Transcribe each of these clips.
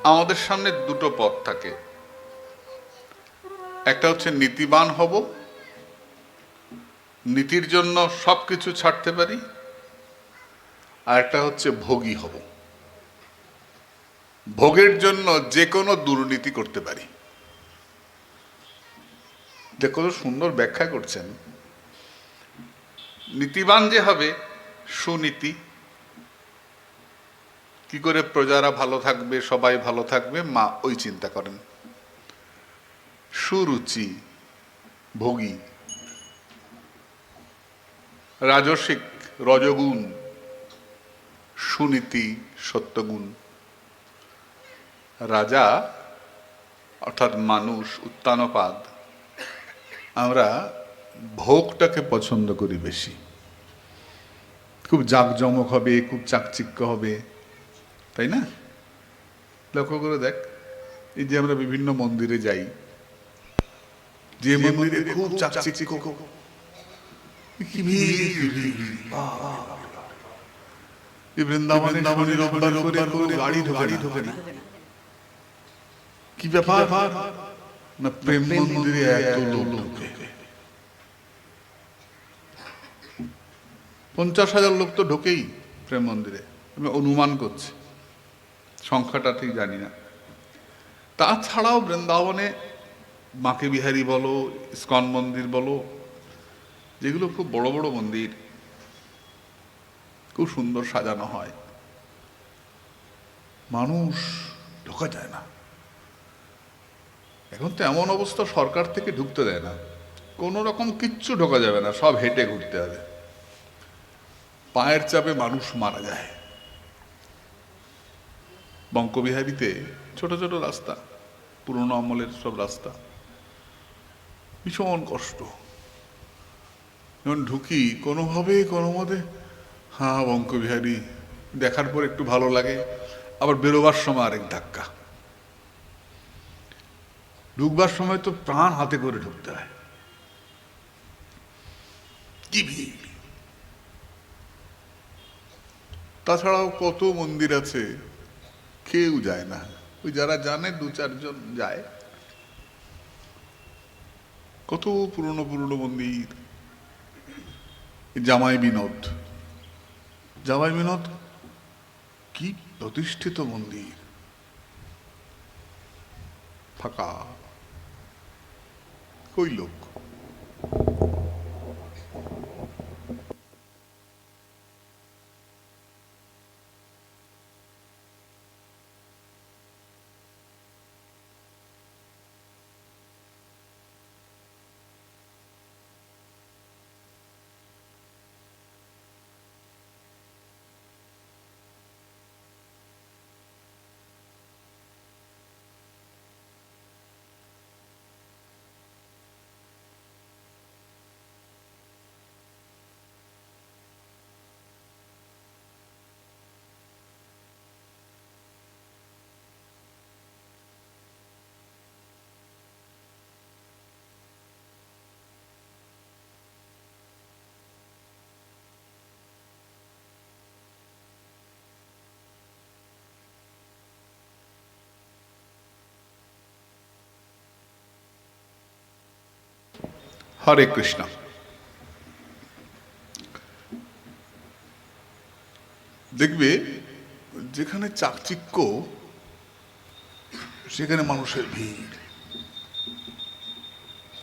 আমাদের সামনে দুটো পথ থাকে, একটা হচ্ছে নীতিবান হব, নীতির জন্য সবকিছু ছাড়তে পারি, আর একটা হচ্ছে ভোগী হব, ভোগের জন্য যে কোনো দুর্নীতি করতে পারি। যে কত সুন্দর ব্যাখ্যা করছেন। নীতিবান যে হবে, সুনীতি, কি করে প্রজারা ভালো থাকবে, সবাই ভালো থাকবে, মা ওই চিন্তা করেন। সুরুচি, ভোগী, রাজসিক, রজগুণ, সুনীতি, সত্যগুণ। রাজা অর্থাৎ মানুষ, উত্তানপাদ, আমরা ভোগটাকে পছন্দ করি বেশি। খুব জাঁকজমক হবে, খুব চাকচিক্য হবে, তাই না? লক্ষ্য করে দেখ, এই যে আমরা বিভিন্ন মন্দিরে যাই, যে মন্দিরে খুব চাকচিক্য, কি বৃন্দাবনে রোববার করে গাড়ি ঢোকে না, কি ব্যাপার না? প্রেম মন্দিরে এত লোক ঢোকে, 50,000 লোক তো ঢোকেই প্রেম মন্দিরে, আমি অনুমান করছি, সংখ্যাটা ঠিক জানি না। তাছাড়াও বৃন্দাবনে বাঁকে বিহারী বলো, ইস্কন মন্দির বলো, যেগুলো খুব বড় বড় মন্দির, খুব সুন্দর সাজানো হয়, মানুষ ঢোকা যায় না। এখন তো এমন অবস্থা, সরকার থেকে ঢুকতে দেয় না, কোনো রকম কিচ্ছু ঢোকা যাবে না, সব হেঁটে ঘুরতে হবে, পায়ের চাপে মানুষ মারা যায়। বঙ্কবিহারীতে ছোট ছোট রাস্তা, পুরনো আমলের সব রাস্তা, ভীষণ কষ্ট। যখন ঢুকি কোনোভাবে কোনো মতে, হ্যাঁ বঙ্কবিহারী দেখার পর একটু ভালো লাগে, আবার বেরোবার সময় আরেক ধাক্কা। ঢুকবার সময় তো প্রাণ হাতে করে ঢুকতে হয়, কি ভিড়। তাছাড়াও কত মন্দির আছে, কেউ যায় না, ওই যারা জানে 2-4 জন যায়। কত পুরনো পুরনো মন্দির। জামাই বিনোদ, জামাই বিনোদ কি প্রতিষ্ঠিত মন্দির, ফাঁকা, কই লোক। হরে কৃষ্ণ। দেখবে যেখানে চাকচিক্য সেখানে মানুষের ভিড়,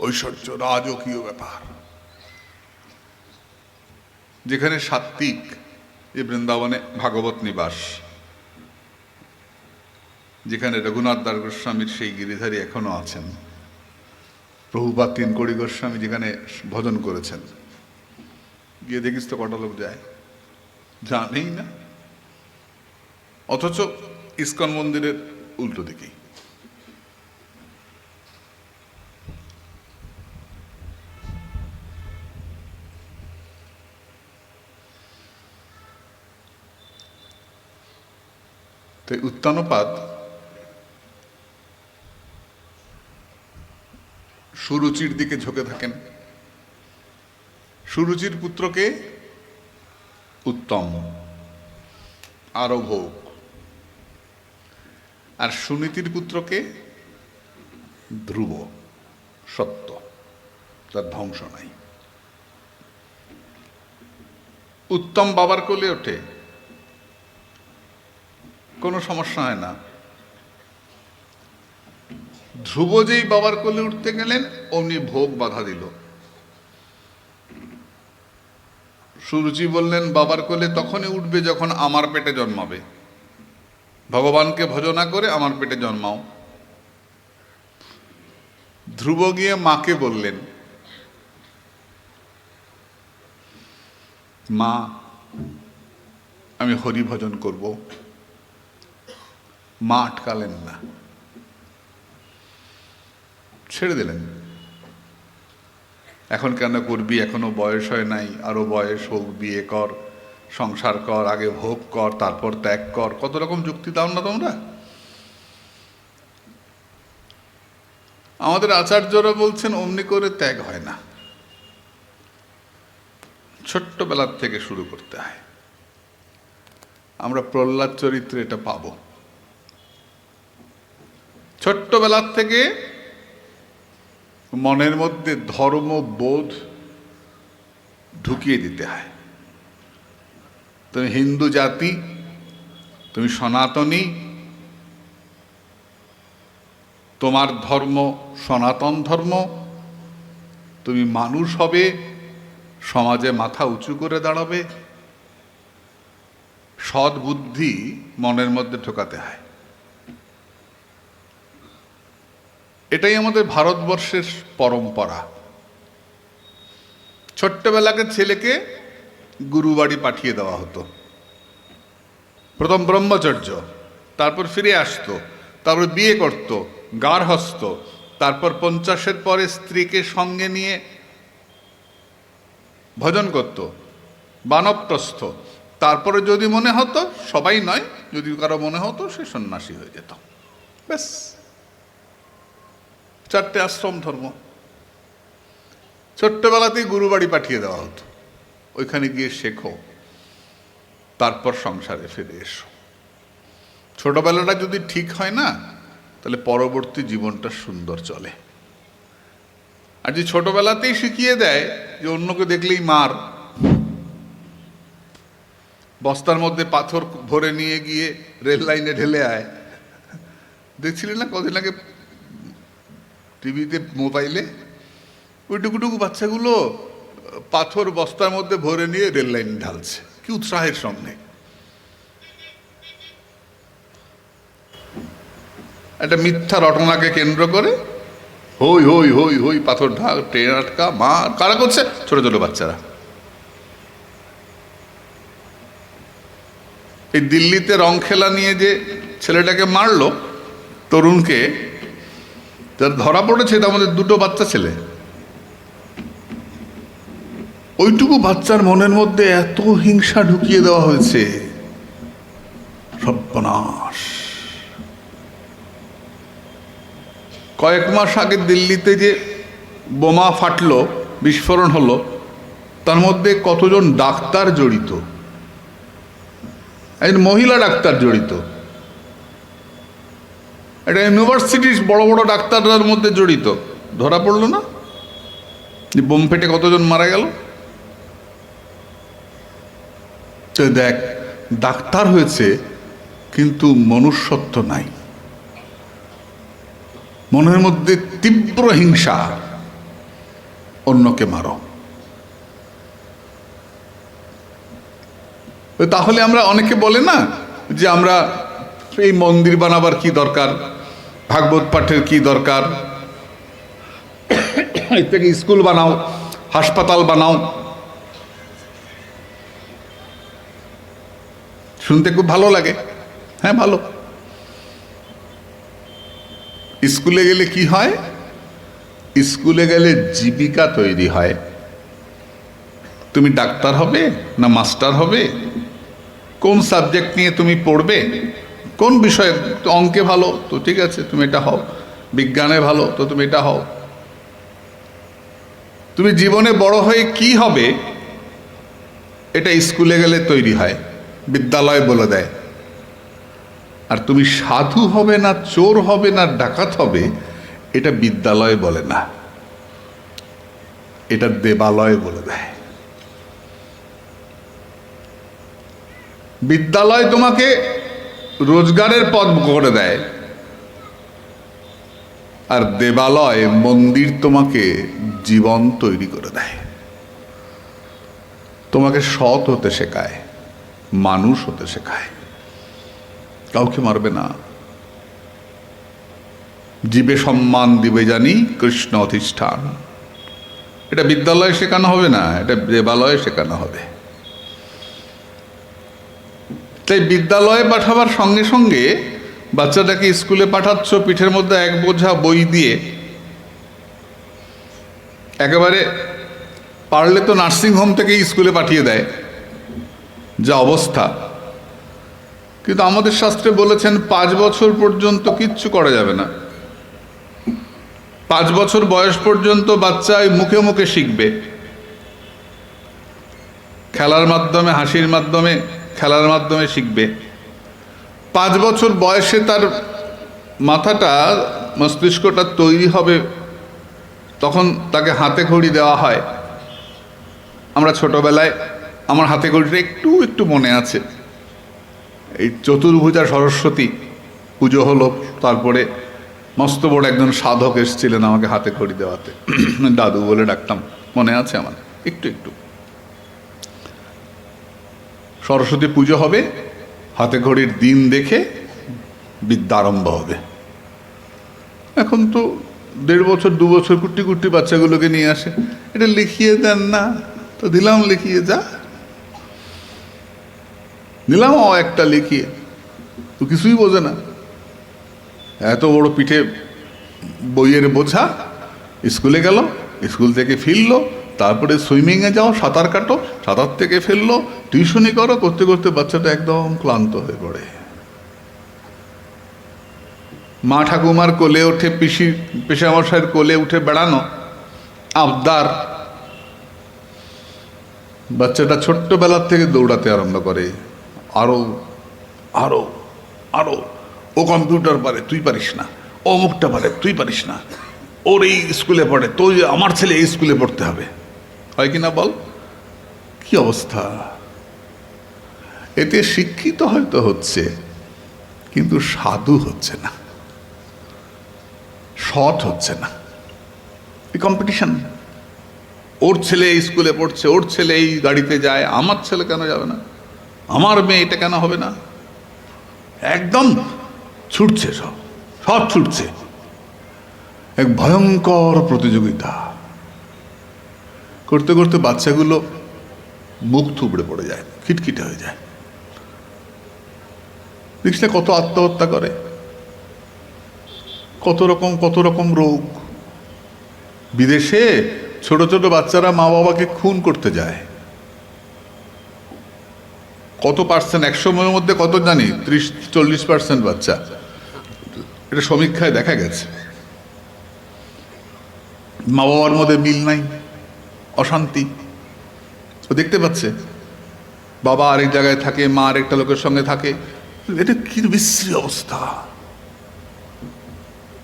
ঐশ্বর্য, রাজকীয় ব্যাপার। যেখানে সাত্ত্বিক, এ বৃন্দাবনে ভাগবত নিবাস, যেখানে রঘুনাথ দাস গোস্বামীর সেই গিরিধারী এখনো আছেন, প্রভুপাদ তিনকড়ি গোস্বামী যেখানে ভজন করেছেন, গিয়ে দেখিস তো কটা লোক যায়, জানেই না। অথচ ইস্কন মন্দিরের উল্টো দিকেই। তো উত্তানপাদ সুরুচির দিকে ঝুঁকে থাকেন। সুরুচির পুত্রকে উত্তম, আরো ভোগ। আর সুনীতির পুত্রকে ধ্রুব, সত্য, তার ধ্বংস নাই। উত্তম বাবার কোলে ওঠে, কোনো সমস্যা হয় না। ধ্রুব যেই বাবার কোলে উঠতে গেলেন অমনি ভোগ বাধা দিল। সুরুচি বললেন বাবার কোলে তখনই উঠবে যখন আমার পেটে জন্মাবে, ভগবানকে ভজনা করে আমার পেটে জন্মাও। ধ্রুব গিয়ে মাকে বললেন, মা আমি হরি ভজন করব। মা আটকালেন না, ছেড়ে দিলেন। এখন কেন করবি, এখনো বয়স হয় নাই, আরো বয়স হোক, বিয়ে কর, সংসার কর, আগে ভোগ কর, তারপর ত্যাগ কর। কত রকম যুক্তি দাও না তোমরা। আমাদের আচার্যরা বলছেন অমনি করে ত্যাগ হয় না, ছোট্টবেলার থেকে শুরু করতে হয়। আমরা প্রহ্লাদ চরিত্রে এটা পাবো। ছোট্টবেলার থেকে মনের মধ্যে ধর্মবোধ ঢুকিয়ে দিতে হয়। তুমি হিন্দু জাতি, তুমি সনাতনী, তোমার ধর্ম সনাতন ধর্ম, তুমি মানুষ হবে, সমাজে মাথা উঁচু করে দাঁড়াবে। সৎ বুদ্ধি মনের মধ্যে ঢোকাতে হয়। এটাই আমাদের ভারতবর্ষের পরম্পরা। ছোট্টবেলাকে ছেলেকে গুরুবাড়ি পাঠিয়ে দেওয়া হতো। প্রথম ব্রহ্মচর্য, তারপর ফিরে আসতো, তারপর বিয়ে করত, গার্হস্থ, তারপর 50-এর পরে স্ত্রীকে সঙ্গে নিয়ে ভজন করত, বানপ্রস্থ। তারপরে যদি মনে হতো, সবাই নয়, যদি কারো মনে হতো, সে সন্ন্যাসী হয়ে যেত। ব্যাস, 4টে আশ্রম ধর্ম। ছোট্টবেলাতেই গুরুবাড়ি পাঠিয়ে দেওয়া হতো, ওইখানে গিয়ে শেখো, তারপর সংসারে ফিরে এসো। ছোটবেলাটা যদি ঠিক হয় না, তাহলে পরবর্তী জীবনটা সুন্দর চলে। আর যে ছোটবেলাতেই শিখিয়ে দেয় যে অন্যকে দেখলেই মার, বস্তার মধ্যে পাথর ভরে নিয়ে গিয়ে রেল লাইনে ঢেলে আয়, দেখছিলেন না কদিন আগে টিভিতে, মোবাইলে, ওই টুকুটুকু বাচ্চাগুলো পাথর বস্তার মধ্যে ভরে নিয়ে রেল লাইনে ঢালছে, কি উৎসাহের সঙ্গে। একটা মিথ্যা রটনাকে কেন্দ্র করে হই হই হই হই, পাথর ঢাক, ট্রেন আটকা, মার। কারা করছে? ছোট ছোট বাচ্চারা। এই দিল্লিতে রং খেলা নিয়ে যে ছেলেটাকে মারলো, তরুণকে, যার ধরা পড়েছে তার মধ্যে 2টো বাচ্চা ছেলে। ওইটুকু বাচ্চার মনের মধ্যে এত হিংসা ঢুকিয়ে দেওয়া হয়েছে, সর্বনাশ। কয়েক মাস আগে দিল্লিতে যে বোমা ফাটলো, বিস্ফোরণ হলো, তার মধ্যে কতজন ডাক্তার জড়িত, একজন মহিলা ডাক্তার জড়িত, এটা ইউনিভার্সিটির বড় বড় ডাক্তারদের মধ্যে জড়িত। ধরা পড়লো না যে বোম ফেটে কতজন মারা গেল? দেখ, ডাক্তার হয়েছে কিন্তু মনুষ্যত্ব নাই, মনের মধ্যে তীব্র হিংসা, অন্যকে মারো। তাহলে আমরা, অনেকে বলে না যে আমরা এই মন্দির বানাবার কি দরকার, ভাগবত পাঠের কি দরকার, এর থেকে স্কুল বানাও, হাসপাতাল বানাও। শুনতে খুব ভালো লাগে, হ্যাঁ ভালো। স্কুলে গেলে কি হয়? স্কুলে গেলে জীবিকা তৈরি হয়। তুমি ডাক্তার হবে না মাস্টার হবে, কোন সাবজেক্ট নিয়ে তুমি পড়বে, কোন বিষয়ে। অঙ্কে ভালো তো ঠিক আছে, তুমি এটা হও। বিজ্ঞানে ভালো তো তুমি এটা হও। তুমি জীবনে বড় হয়ে কি হবে, এটা স্কুলে গেলে তৈরি হয়, বিদ্যালয় বলে দেয়। আর তুমি সাধু হবে না, চোর হবে না, ডাকাত হবে, এটা বিদ্যালয় বলে না, এটা দেবালয় বলে দেয়। বিদ্যালয় তোমাকে রোজগারের পথ করে দেয়, আর দেবালয়, মন্দির তোমাকে জীবন তৈরি করে দেয়, তোমাকে সৎ হতে শেখায়, মানুষ হতে শেখায়। কাউকে মারবে না, জীবে সম্মান দিবে জানি কৃষ্ণ অধিষ্ঠান। এটা বিদ্যালয়ে শেখানো হবে না, এটা দেবালয়ে শেখানো হবে। তাই বিদ্যালয়ে পাঠাবার সঙ্গে সঙ্গে বাচ্চাটাকে স্কুলে পাঠাচ্ছ পিঠের মধ্যে এক বোঝা বই দিয়ে, একেবারে পারলে তো নার্সিং হোম থেকে স্কুলে পাঠিয়ে দেয়, যা অবস্থা। কিন্তু আমাদের শাস্ত্রে বলেছেন 5 বছর পর্যন্ত কিচ্ছু করা যাবে না। 5 বছর বয়স পর্যন্ত বাচ্চা মুখে মুখে শিখবে, খেলার মাধ্যমে, হাসির মাধ্যমে, খেলার মাধ্যমে শিখবে। 5 বছর বয়সে তার মাথাটা, মস্তিষ্কটা তৈরি হবে, তখন তাকে হাতে খড়ি দেওয়া হয়। আমরা ছোটবেলায়, আমার হাতে খড়িটা একটু একটু মনে আছে, এই চতুর্ভুজা সরস্বতী পুজো হলো, তারপরে মস্ত বড় একজন সাধক এসেছিলেন আমাকে হাতে খড়ি দেওয়াতে, দাদু বলে ডাকতাম, মনে আছে আমার একটু একটু। সরস্বতী পুজো হবে, হাতে ঘড়ির দিন দেখে বিদ্যা আরম্ভ হবে। এখন তো 1.5 বছর 2 বছর কুটি কুটি বাচ্চাগুলোকে নিয়ে আসে, এটা লিখিয়ে দেন না, তো দিলাম লিখিয়ে, যা নিলাম একটা লিখিয়ে, তো কিছুই বোঝে না। এত বড় পিঠে বইয়ের বোঝা, স্কুলে গেল, স্কুল থেকে ফিরলো, তারপরে সুইমিংয়ে যাও, সাঁতার কাটো, সাঁতার থেকে ফেললো, টিউশনি করো, করতে করতে বাচ্চাটা একদম ক্লান্ত হয়ে পড়ে। মা ঠাকুমার কোলে উঠে, পেশামশাইয়ের কোলে উঠে বেড়ানো আবদার, বাচ্চাটা ছোট্টবেলার থেকে দৌড়াতে আরম্ভ করে, আরো আরো আরো, ও কম্পিউটার পারে তুই পারিস না, ও মুখটা পারে তুই পারিস না, ওর এই স্কুলে পড়ে, তো আমার ছেলে এই স্কুলে পড়তে হবে। হয় কিনা বল? কি অবস্থা! এতে শিক্ষিত হয়তো হচ্ছে, কিন্তু সাধু হচ্ছে না, সৎ হচ্ছে না। এই কম্পিটিশন, ওর ছেলে এই স্কুলে পড়ছে, ওর ছেলে এই গাড়িতে যায়, আমার ছেলে কেন যাবে না, আমার মেয়ে এটা কেন হবে না, একদম ছুটছে, সব সব ছুটছে, এক ভয়ঙ্কর প্রতিযোগিতা করতে করতে বাচ্চাগুলো মুখ থুবড়ে পড়ে যায়, খিটখিটে হয়ে যায়। দেখিস না কত আত্মহত্যা করে, কত রকম রোগ। বিদেশে ছোট ছোট বাচ্চারা মা বাবাকে খুন করতে যায়। কত পার্সেন্ট? 100 মধ্যে কত জানি? 30-40% বাচ্চা। এটা সমীক্ষায় দেখা গেছে। মা বাবার মধ্যে মিল নাই, অশান্তি। ও দেখতে পাচ্ছে বাবা আরেক জায়গায় থাকে, মা আরেকটা লোকের সঙ্গে থাকে। এটা কি বিশ্রী অবস্থা!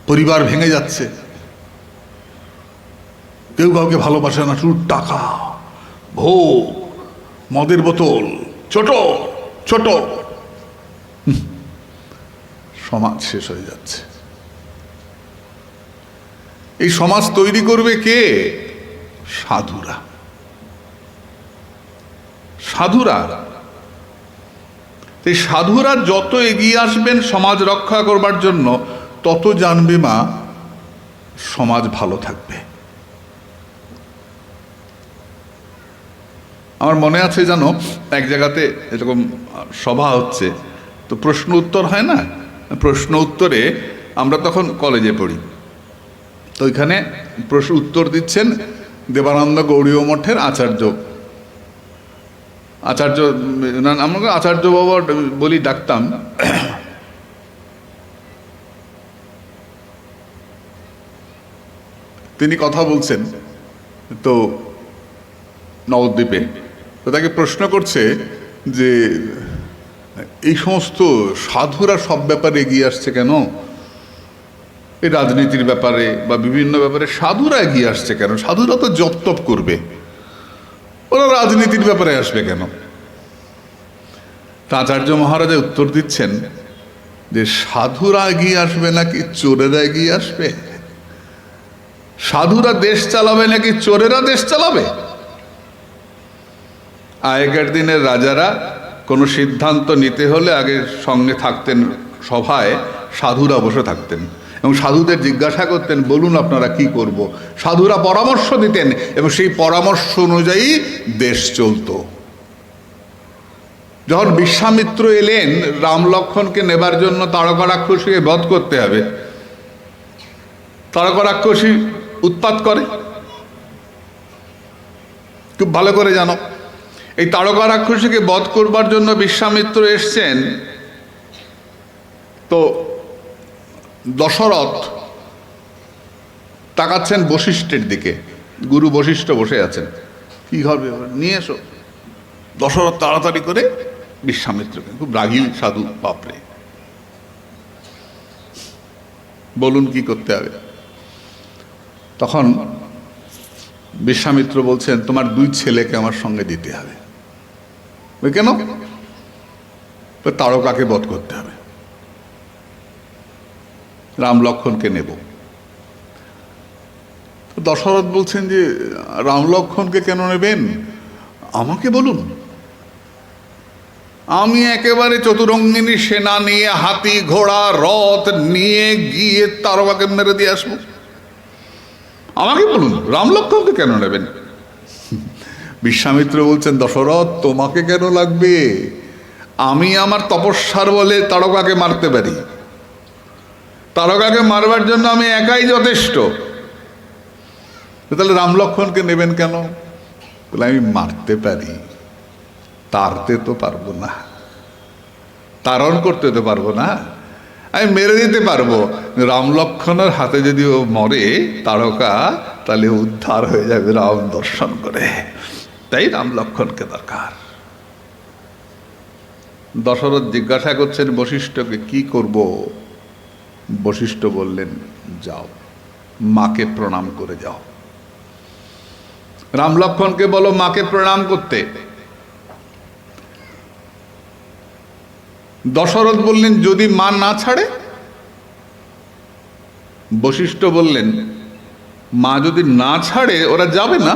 পরিবার ভেঙে যাচ্ছে, কেউ কাউকে ভালোবাসে না, শুধু টাকা, ভোগ, মদের বোতল, ছোট ছোট। সমাজ শেষ হয়ে যাচ্ছে। এই সমাজ তৈরি করবে কে? সাধুরা। সাধুরা। এই সাধুরা যত এগিয়ে আসবেন সমাজ রক্ষা করবার জন্য, তত জানবে মা সমাজ ভালো থাকবে। আমার মনে আছে জানো, এক জায়গাতে এরকম সভা হচ্ছে, তো প্রশ্ন উত্তর হয় না, প্রশ্ন উত্তরে আমরা তখন কলেজে পড়ি, তো ওইখানে প্রশ্ন উত্তর দিচ্ছেন দেবানন্দ গৌড়ীয় মঠের আচার্য। আমরা আচার্য বাবা বলি ডাকতাম। তিনি কথা বলছেন তো নবদ্বীপে, তো তাকে প্রশ্ন করছে যে এই সমস্ত সাধুরা সব ব্যাপারে এগিয়ে আসছে কেন? এই রাজনীতির ব্যাপারে বা বিভিন্ন ব্যাপারে সাধুরা এগিয়ে আসছে কেন? সাধুরা তো জপ তপ করবে, ওরা রাজনীতির ব্যাপারে আসবে কেন? তা আচার্য মহারাজা উত্তর দিচ্ছেন যে সাধুরা এগিয়ে আসবে নাকি চোরেরা এগিয়ে আসবে? সাধুরা দেশ চালাবে নাকি চোরেরা দেশ চালাবে? আগেকার দিনের রাজারা কোনো সিদ্ধান্ত নিতে হলে আগে সঙ্গে থাকতেন, সভায় সাধুরা বসে থাকতেন এবং সাধুদের জিজ্ঞাসা করতেন, বলুন আপনারা কি করব? সাধুরা পরামর্শ দিতেন এবং সেই পরামর্শ অনুযায়ী দেশ চলত। যখন বিশ্বামিত্র এলেন রাম লক্ষ্মণকে নেবার জন্য, তারকা রাক্ষসীকে বধ করতে হবে, তারকা রাক্ষসী উৎপাত করে, খুব ভালো করে জানো। এই তারকা রাক্ষসীকে বধ করবার জন্য বিশ্বামিত্র এসছেন, তো দশরথ তাকাচ্ছেন বশিষ্ঠের দিকে, গুরু বশিষ্ঠ বসে আছেন, কি হবে নিয়ে এসো। দশরথ তাড়াতাড়ি করে বিশ্বামিত্রকে, খুব রাগী সাধু, বাপরে, বলুন কি করতে হবে। তখন বিশ্বামিত্র বলছেন, তোমার 2 ছেলেকে আমার সঙ্গে দিতে হবে। কেন? তারকাকে বধ করতে হবে, রাম লক্ষ্মণকে নেব। দশরথ বলছেন যে রাম লক্ষ্মণকে কেন নেবেন, আমাকে বলুন, আমি একেবারে চতুরঙ্গিনী সেনা নিয়ে, হাতি ঘোড়া রথ নিয়ে গিয়ে তারকাকে মেরে দিয়ে আসবো। আমাকে বলুন, রাম লক্ষ্মণকে কেন নেবেন? বিশ্বামিত্র বলছেন, দশরথ তোমাকে কেন লাগবে? আমি আমার তপস্যার বলে তারকাকে মারতে পারি, তারকাকে মারবার জন্য আমি একাই যথেষ্ট। তাহলে রাম লক্ষ্মণকে নেবেন কেন? বলে আমি মারতে পারি, তাড়তে তো পারবো না, তারণ করতে তো পারবো না, আমি মেরে দিতে পারবো। রাম লক্ষ্মণের হাতে যদি ও মরে তারকা, তাহলে উদ্ধার হয়ে যাবে রাম দর্শন করে, তাই রাম লক্ষ্মণকে দরকার। দশরথ জিজ্ঞাসা করছেন বশিষ্ঠকে, কি করব? বশিষ্ঠ বললেন, যাও মাকে প্রণাম করে যাও। রাম লক্ষ্মণকে বলো মাকে প্রণাম করতে। দশরথ বললেন, যদি মা না ছাড়ে? বশিষ্ঠ বললেন, মা যদি না ছাড়ে ওরা যাবে না,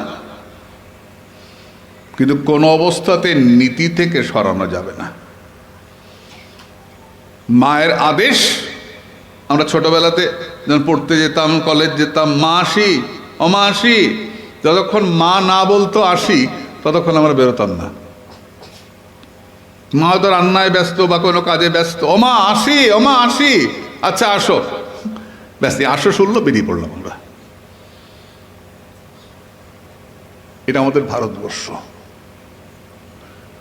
কিন্তু কোন অবস্থাতে নীতি থেকে সরানো যাবে না। মায়ের আদেশ, আমরা ছোটবেলাতে যখন পড়তে যেতাম, কলেজ যেতাম, মা আসি, ও মা আসি, যতক্ষণ মা না বলতো আসি, ততক্ষণ আমরা বেরোতাম না। মা হয়তো রান্নায় ব্যস্ত বা কোনো কাজে ব্যস্ত, ও মা আসি, ও মা আসি, আচ্ছা আসো, ব্যস্ত, আসো শুনলো, বেরিয়ে পড়লাম আমরা। এটা আমাদের ভারতবর্ষ।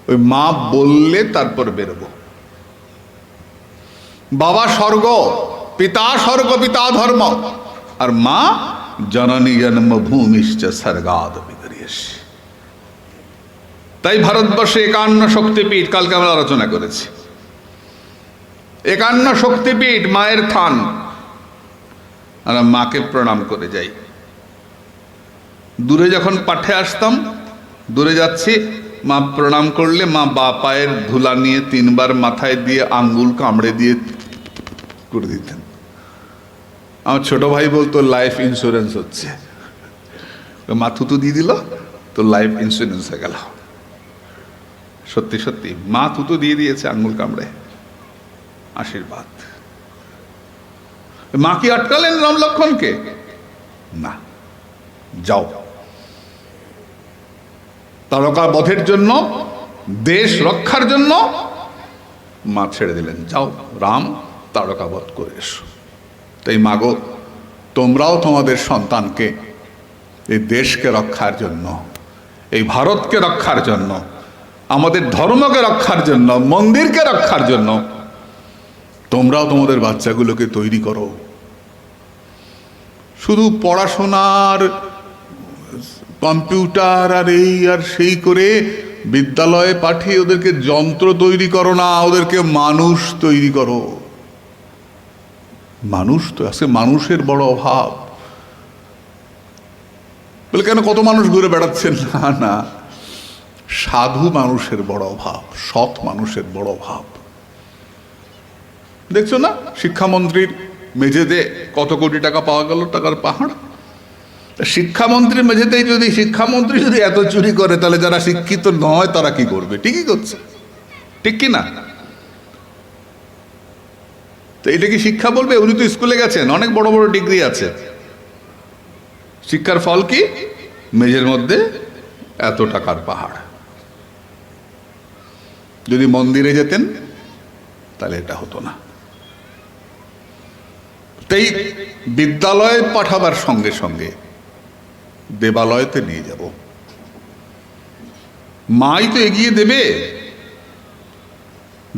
ওই মা বললে তারপর বেরোবো। বাবা স্বর্গ, পিতা স্বর্গ, পিতা ধর্ম, আর মা জননী জন্মভূমিশ্চ স্বর্গাদ বিগরিয়সি। তাই ভারতবর্ষে 51 শক্তিপীঠ, কালকে আমরা আলোচনা করেছি, 51 শক্তিপীঠ মায়ের থান। আমরা মাকে প্রণাম করে যাই। দূরে যখন পাঠে আসতাম, দূরে যাচ্ছি, মা প্রণাম করলে মা বা পায়ের ধুলা নিয়ে 3 বার মাথায় দিয়ে আঙ্গুল কামড়ে দিয়ে করে দিতেন। আমার ছোট ভাই বলতো লাইফ ইন্স্যুরেন্স হচ্ছে, মা থুতু দিয়ে দিল তো লাইফ ইন্স্যুরেন্স হয়ে গেল। সত্যি সত্যি মা থুতু দিয়ে দিয়েছে আঙ্গুল কামড়ে, আশীর্বাদ। মা কি আটকালেন রাম লক্ষ্মণকে? না, যাও। তারকা বধের জন্য, দেশ রক্ষার জন্য মা ছেড়ে দিলেন, যাও রাম তারকা বধ করে এসো। তাই মাগো, তোমরাও তোমাদের সন্তানকে এই দেশকে রক্ষার জন্য, এই ভারতকে রক্ষার জন্য, আমাদের ধর্মকে রক্ষার জন্য, মন্দিরকে রক্ষার জন্য তোমরাও তোমাদের বাচ্চাগুলোকে তৈরি করো। শুধু পড়াশোনার, কম্পিউটার আর এই আর সেই করে বিদ্যালয়ে পাঠিয়ে ওদেরকে যন্ত্র তৈরি করো না, ওদেরকে মানুষ তৈরি করো। মানুষ তো আজকে মানুষের বড় অভাব। বলে কেন, কত মানুষ ঘুরে বেড়াচ্ছেন? না না, সাধু মানুষের বড় অভাব, সৎ মানুষের বড় অভাব। দেখছো না শিক্ষামন্ত্রীর মেঝেতে কত কোটি টাকা পাওয়া গেল, টাকার পাহাড়। শিক্ষামন্ত্রীর মেঝেতেই যদি শিক্ষামন্ত্রী যদি এত চুরি করে, তাহলে যারা শিক্ষিত নয় তারা কি করবে? ঠিকই করছে, ঠিক কি না? তো এটা কি শিক্ষা বলবে? উনি তো স্কুলে গেছেন, অনেক বড় বড় ডিগ্রি আছে। শিক্ষার ফল কি? মেঝের মধ্যে এত টাকার পাহাড়। যদি মন্দিরে যেতেন তাহলে এটা হতো না। তাই বিদ্যালয়ে পাঠাবার সঙ্গে সঙ্গে দেবালয়তে নিয়ে যাব। মাই তো এগিয়ে দেবে।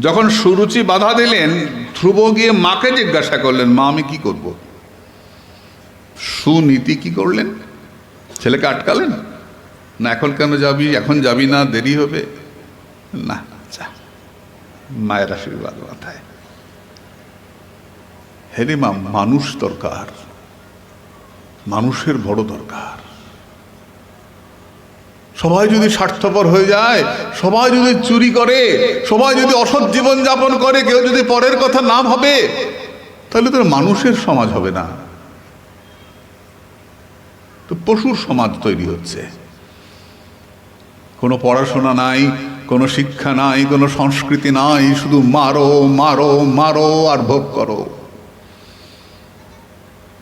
যখন সুরুচি বাধা দিলেন, ধ্রুব গিয়ে মাকে জিজ্ঞাসা করলেন, মা আমি কি করব? সুনীতি কি করলেন? ছেলেকে আটকালেন না, এখন কেন যাবি, এখন যাবি না, দেরি হবে না, যা। মায়ের আশীর্বাদ মাথায়। হেরে মা, মানুষ দরকার, মানুষের বড় দরকার। সবাই যদি স্বার্থপর হয়ে যায়, সবাই যদি চুরি করে, সবাই যদি অসৎ জীবন যাপন করে, কেউ যদি পরের কথা না ভাবে, তাহলে তো মানুষের সমাজ হবে না, তো পশুর সমাজ তৈরি হচ্ছে। কোনো পড়াশোনা নাই, কোনো শিক্ষা নাই, কোনো সংস্কৃতি নাই, শুধু মারো মারো মারো আর ভোগ করো।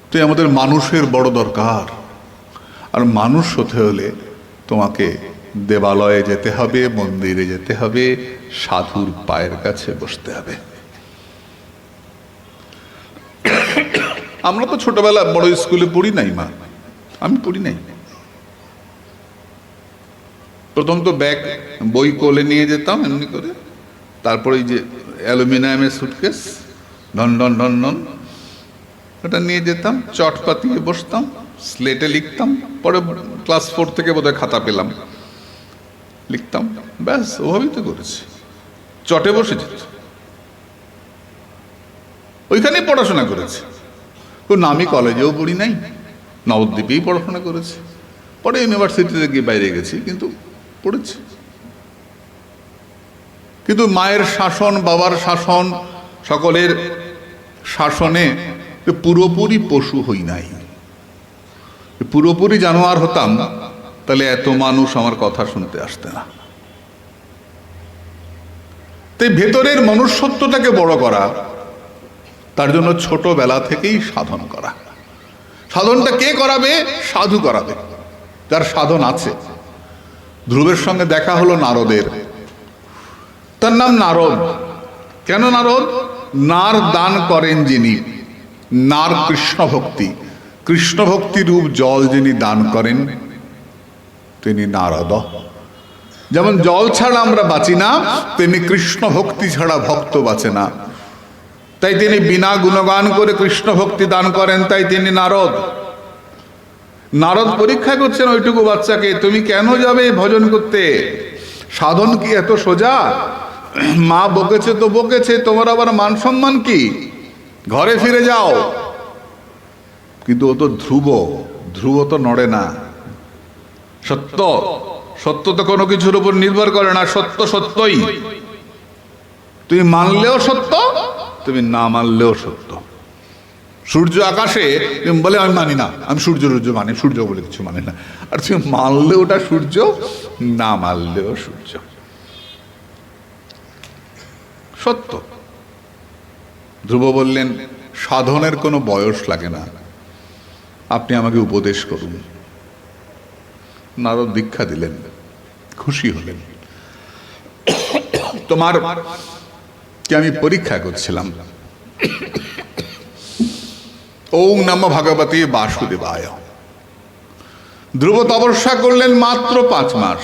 তো আমাদের মানুষের বড় দরকার। আর মানুষ হতে হলে তোমাকে দেবালয়ে যেতে হবে, মন্দিরে যেতে হবে, সাধুর পায়ের কাছে বসতে হবে। আমরা তো ছোটবেলা বড় স্কুলে পড়ি নাই মা, আমি পড়ি নাই। প্রথম তো ব্যাগ বই কোলে নিয়ে যেতাম এমনি করে, তারপরে এই যে অ্যালুমিনিয়ামের সুটকেস, ঢন ঢন ঢন ঢন, ওটা নিয়ে যেতাম, চট পাতিয়ে বসতাম, স্লেটে লিখতাম। পরে ক্লাস 4 থেকে বোধহয় খাতা পেলাম, লিখতাম, ব্যাস ওভাবেই তো করেছি। চটে বসে যেত, ওইখানেই পড়াশোনা করেছি। আমি কলেজেও পড়ি নাই, নবদ্বীপেই পড়াশোনা করেছি। পরে ইউনিভার্সিটিতে গিয়ে বাইরে গেছি, কিন্তু পড়েছি। কিন্তু মায়ের শাসন, বাবার শাসন, সকলের শাসনে পুরোপুরি পশু হই নাই। পুরোপুরি জানোয়ার হতাম, তাহলে এত মানুষ আমার কথা শুনতে আসতে না। তাই ভেতরের মনুষ্যত্বটাকে বড় করা, তার জন্য ছোটবেলা থেকেই সাধন করা। সাধনটা কে করাবে? সাধু করাবে, যার সাধন আছে। ধ্রুবের সঙ্গে দেখা হলো নারদের। তার নাম নারদ। কেন নারদ? নার দান করেন যিনি, নার কৃষ্ণ ভক্তি, কৃষ্ণ ভক্তি রূপ জল যিনি দান করেন, তিনি নারদ। যেমন জল ছাড়া আমরা বাঁচি না, তেমনি কৃষ্ণ ভক্তি ছাড়া ভক্ত বাঁচে না। তাই তিনি বিনা গুণগান করে কৃষ্ণ ভক্তি দান করেন, তাই তিনি নারদ। নারদ পরীক্ষা করছেন ওইটুকু বাচ্চাকে, তুমি কেন যাবে ভজন করতে? সাধন কি এত সোজা? মা বকেছে তো বকেছে, তোমার আবার মান সম্মান কি? ঘরে ফিরে যাও। কিন্তু ও তো ধ্রুব, ধ্রুব তো নড়ে না। সত্য, সত্য তো কোনো কিছুর উপর নির্ভর করে না, সত্য সত্যই। তুমি মানলেও সত্য, তুমি না মানলেও সত্য। সূর্য আকাশে তুমি বলে আমি মানি না, আমি সূর্য মানি, সূর্য বলে কিছু মানে না। আর তুমি মানলে ওটা সূর্য, না মানলেও সূর্য, সত্য। ধ্রুব বললেন, সাধনের কোনো বয়স লাগে না, আপনি আমাকে উপদেশ করুন। নারদ দীক্ষা দিলেন, খুশি হলেন। তোমার কি আমি পরীক্ষা করছিলাম। ওম নমঃ ভগবতে বাসুদেবায়। ধ্রুব তপস্যা করলেন মাত্র 5 মাস।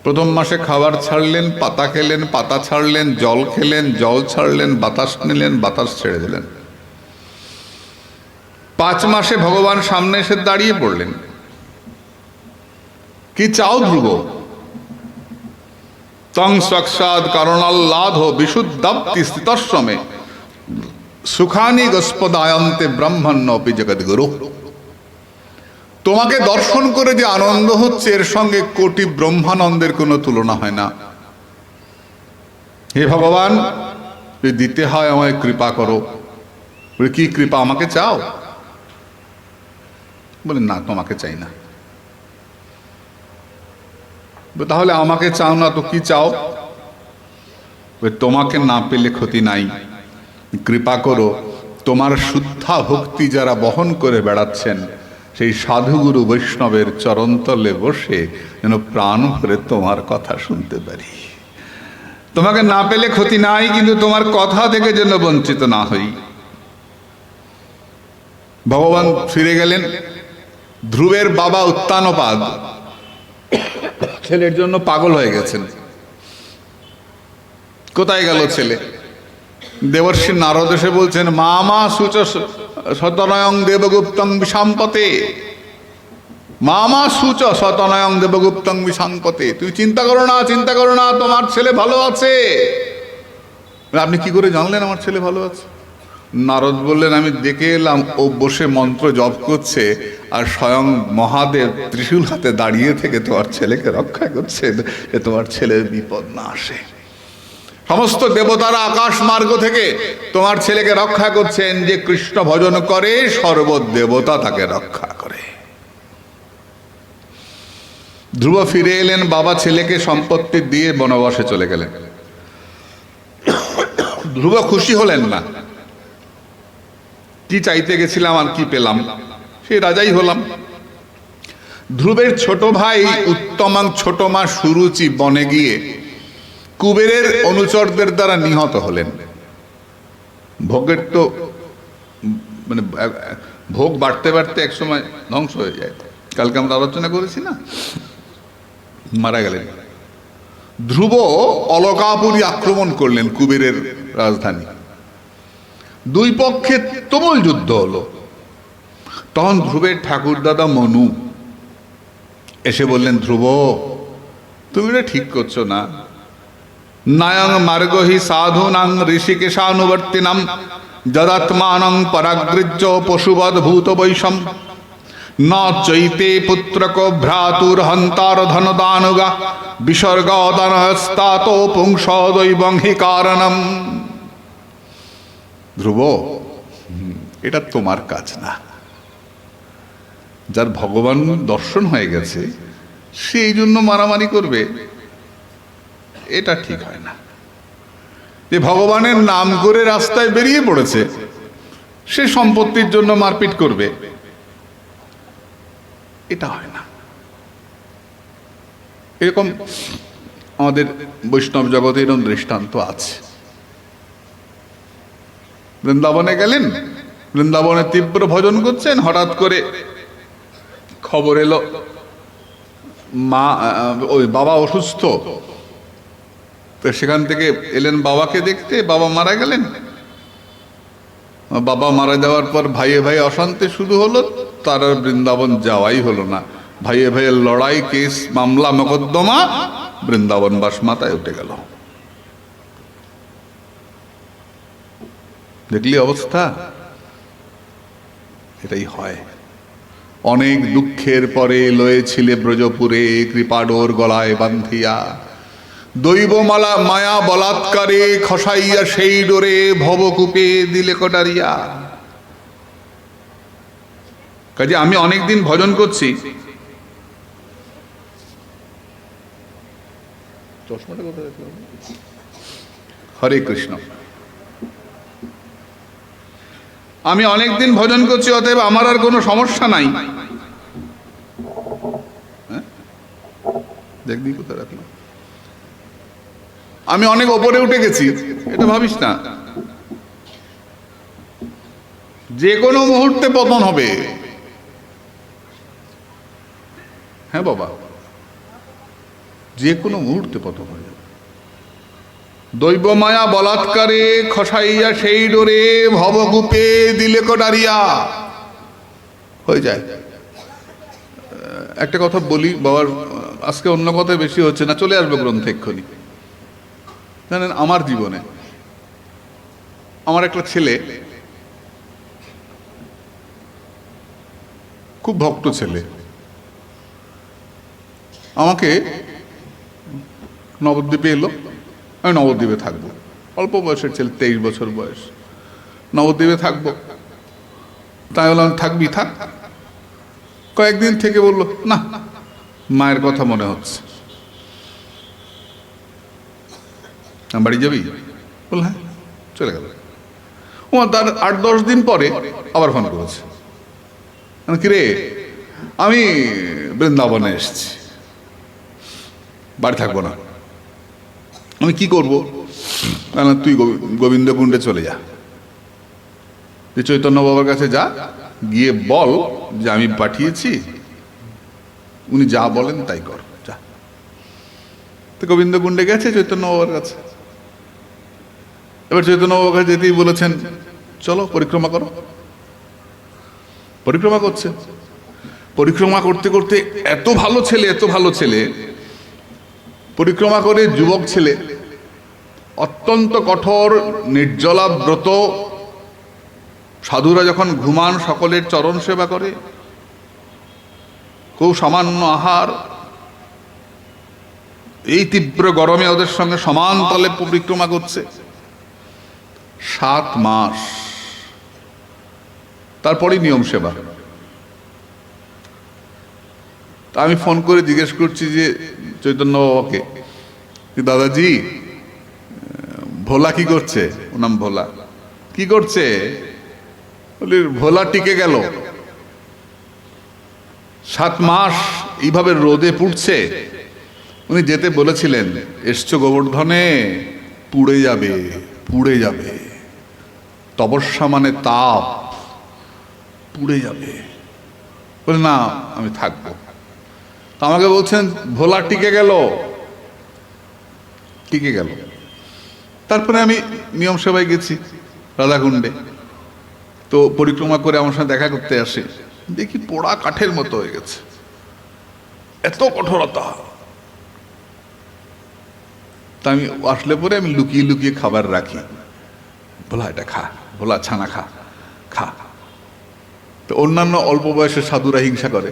প্রথম মাসে খাবার ছাড়লেন, পাতা খেলেন, পাতা ছাড়লেন, জল খেলেন, জল ছাড়লেন, বাতাস নিলেন, বাতাস ছেড়ে দিলেন। 5 মাসে ভগবান সামনে এসে দাঁড়িয়ে পড়লেন। কি চাও ধ্রুব? তং সাক্ষাৎ করণাল্লাধ বিশুদ্ধাপ্তি স্থিতশ্রমে সুখানি গস্পদায়ন্তে ব্রহ্মণ্যপি জগদ্গুরু। তোমাকে দর্শন করে যে আনন্দ হচ্ছে এর সঙ্গে কোটি ব্রহ্মানন্দের কোনো তুলনা হয় না। হে ভগবান, যদি দিতে হয় আমায় কৃপা করো। বলে কি কৃপা, আমাকে চাও? বলে না, তোমাকে চাই না। তাহলে আমাকে চাও না তো কি চাও? তোমাকে না পেলে ক্ষতি নাই, কৃপা করো তোমার শুদ্ধা ভক্তি যারা বহন করে বেড়াচ্ছেন সেই সাধুগুরু বৈষ্ণবের চরণতলে বসে যেন প্রাণ ভরে তোমার কথা শুনতে পারি। তোমাকে না পেলে ক্ষতি নাই, কিন্তু তোমার কথা থেকে যেন বঞ্চিত না হই। ভগবান ফিরে গেলেন। ধ্রুবের বাবা উত্তানপাদ ছেলের জন্য পাগল হয়ে গেছেন। কোথায় গেল ছেলে? দেবর্ষি নারদ এসে বলছেন, মামা সুচ শতনয়ং দেবগুপ্তং বিষাম্পতে, মামা সুচ শতনয়ং দেবগুপ্তং বিষাম্পতে। তুমি চিন্তা করো না, চিন্তা করো না, তোমার ছেলে ভালো আছে। আপনি কি করে জানলেন আমার ছেলে ভালো আছে? নারদ বললেন, আমি দেখে এলাম ও বসে মন্ত্র জপ করছে আর স্বয়ং মহাদেব ত্রিশূল হাতে দাঁড়িয়ে থেকে তোমার ছেলেকে রক্ষা করছেন, যে তোমার ছেলের বিপদ না আসে। সমস্ত দেবতারা আকাশ মার্গ থেকে তোমার ছেলেকে রক্ষা করছেন। যে কৃষ্ণ ভজন করে সর্বদেবতা তাকে রক্ষা করে। ধ্রুব ফিরে এলেন, বাবা ছেলেকে সম্পত্তি দিয়ে বনবাসে চলে গেলেন। ধ্রুব খুশি হলেন না। কি চাইতে গেছিলাম আর কি পেলাম, সেই রাজাই হলাম। ধ্রুবের ছোট ভাই উত্তমাং ছোট মা সুরুচি বনে গিয়ে কুবেরের অনুচরদের দ্বারা নিহত হলেন। ভোগের তো মানে ভোগ বাড়তে বাড়তে একসময় ধ্বংস হয়ে যায়। কালকে আমরা আলোচনা করেছি না, মারা গেলেন। ধ্রুব অলকাপুরী আক্রমণ করলেন, কুবেরের রাজধানী। দুই পক্ষে তুমুল যুদ্ধ হলো। তখন ধ্রুবের ঠাকুরদাদা মনু এসে বললেন, ধ্রুব তুমি এটা ঠিক করছো না। নায়ং মার্গহি সাধুনাং ঋষিকেশানুবর্তিনাম যদাত্মানং পরাগৃহ্য পশুবদ ভূত বৈষম ন চৈতে পুত্রক ভ্রাতুর হন্তার ধনদানুগা বিসর্গদানস্তাতো পুংসদৈবং হি কারণম। ধ্রুব, এটা তোমার কাজ না। যার ভগবান দর্শন হয়ে গেছে সেই জন্য মারামারি করবে, এটা ঠিক হয় না। যে ভগবানের নাম করে রাস্তায় বেরিয়ে পড়েছে সে সম্পত্তির জন্য মারপিট করবে, এটা হয় না। এরকম আমাদের বৈষ্ণব জগতে এরকম দৃষ্টান্ত আছে। বৃন্দাবনে গেলেন, বৃন্দাবনে তীব্র ভজন করছেন, হঠাৎ করে খবর এলো মা ওই বাবা অসুস্থ। তো সেখান থেকে এলেন বাবাকে দেখতে, বাবা মারা গেলেন। বাবা মারা যাওয়ার পর ভাইয়ে ভাই অশান্তি শুরু হলো, তার আর বৃন্দাবন যাওয়াই হলো না। ভাইয়ে ভাইয়ের লড়াই, কেস, মামলা, মোকদ্দমা, বৃন্দাবন বাস মাথায় উঠে গেল। দেখলি অবস্থা? এটাই হয়। অনেক দুঃখের পরে লয়েছিলে ব্রজপুরে কৃপাডোর গলায় বান্ধিয়া, দৈবমালা মায়া বলাৎকারে খসাইয়া সেই ডোরে ভবকূপে দিলে কটারিয়া। কাজে আমি অনেকদিন ভজন করছি। হরে কৃষ্ণ। আমি অনেকদিন ভজন করছি, অতএব আমার আর কোনো সমস্যা নাই। দেখবি কোথায় রাখলাম? আমি অনেক ওপরে উঠে গেছি, এটা ভাবিস না। যে কোনো মুহূর্তে পতন হবে। হ্যাঁ বাবা, যে কোনো মুহূর্তে পতন হয়ে যাবে। দৈব মায়া বলাৎকারে খসাইয়া সেই ডোরে ভবকূপে দিলে কটারিয়া। হয়ে যায়। একটা কথা বলি, বাবার আজকে অন্য কথায় বেশি হচ্ছে না, চলে আসবে গ্রন্থে এক্ষুনি। জানেন, আমার জীবনে আমার একটা ছেলে, খুব ভক্ত ছেলে, আমাকে নবদ্বীপে এলো। আমি নবদ্বীপে থাকবো, অল্প বয়সের ছেলে, 23 বছর বয়স, নবদ্বীপে থাকবো। তাই বললাম থাকবি থাক। কয়েকদিন থেকে বললো না, মায়ের কথা মনে হচ্ছে। বাড়ি যাবি? বল হ্যাঁ, চলে গেল। ও তার 8-10 দিন পরে আবার ফোন করেছে, কিরে আমি বৃন্দাবনে এসেছি, বাড়ি থাকবো না। আমি কি করবো? তুই গোবিন্দ কুণ্ডে চলে যা, তুই চৈতন্য বাবার কাছে যা, গিয়ে বল যে আমি পাঠিয়েছি, উনি যা বলেন তাই কর, যা। তো গোবিন্দ কুণ্ডে গেছে চৈতন্য বাবার কাছে। এবার চৈতন্য বাবার কাছে যেতেই বলেছেন চলো পরিক্রমা করো। পরিক্রমা করছে, পরিক্রমা করতে করতে এত ভালো ছেলে, এত ভালো ছেলে, পরিক্রমা করে যুবক ছেলে, অত্যন্ত কঠোর নির্জলা ব্রত। সাধুরা যখন ঘুমান সকলের চরণ সেবা করে, খুব সামান্য আহার, এই তীব্র গরমে ওদের সঙ্গে সমান তলে পরিক্রমা করছে 7 মাস। তারপরেই নিয়ম সেবা। তা আমি ফোন করে জিজ্ঞেস করছি যে চৈতন্য বাবাকে, দাদাজি ভোলা কি করছে? ওর নাম ভোলা। কি করছে? বলি ভোলা টিকে গেল, 7 মাস এইভাবে রোদে পুড়ছে। উনি যেতে বলেছিলেন, এসছো গোবর্ধনে, পুড়ে যাবে, পুড়ে যাবে। তপস্যা মানে তাপ, পুড়ে যাবে। বলে না, আমি থাকবো। তো আমাকে বলছেন ভোলা টিকে গেল, টিকে গেল। তারপরে আমি নিয়ম সেবায় গেছি রাধাকুণ্ডে। তো পরিক্রমা করে আমার সাথে দেখা করতে আসে, দেখি পোড়া কাঠের মতো হয়ে গেছে, এত কঠোরতা। তা আমি আসলে পরে আমি লুকিয়ে লুকিয়ে খাবার রাখি, ভোলা এটা খা, ভোলা ছানা খা, খা। তো অন্যান্য অল্প বয়সের সাধুরা হিংসা করে,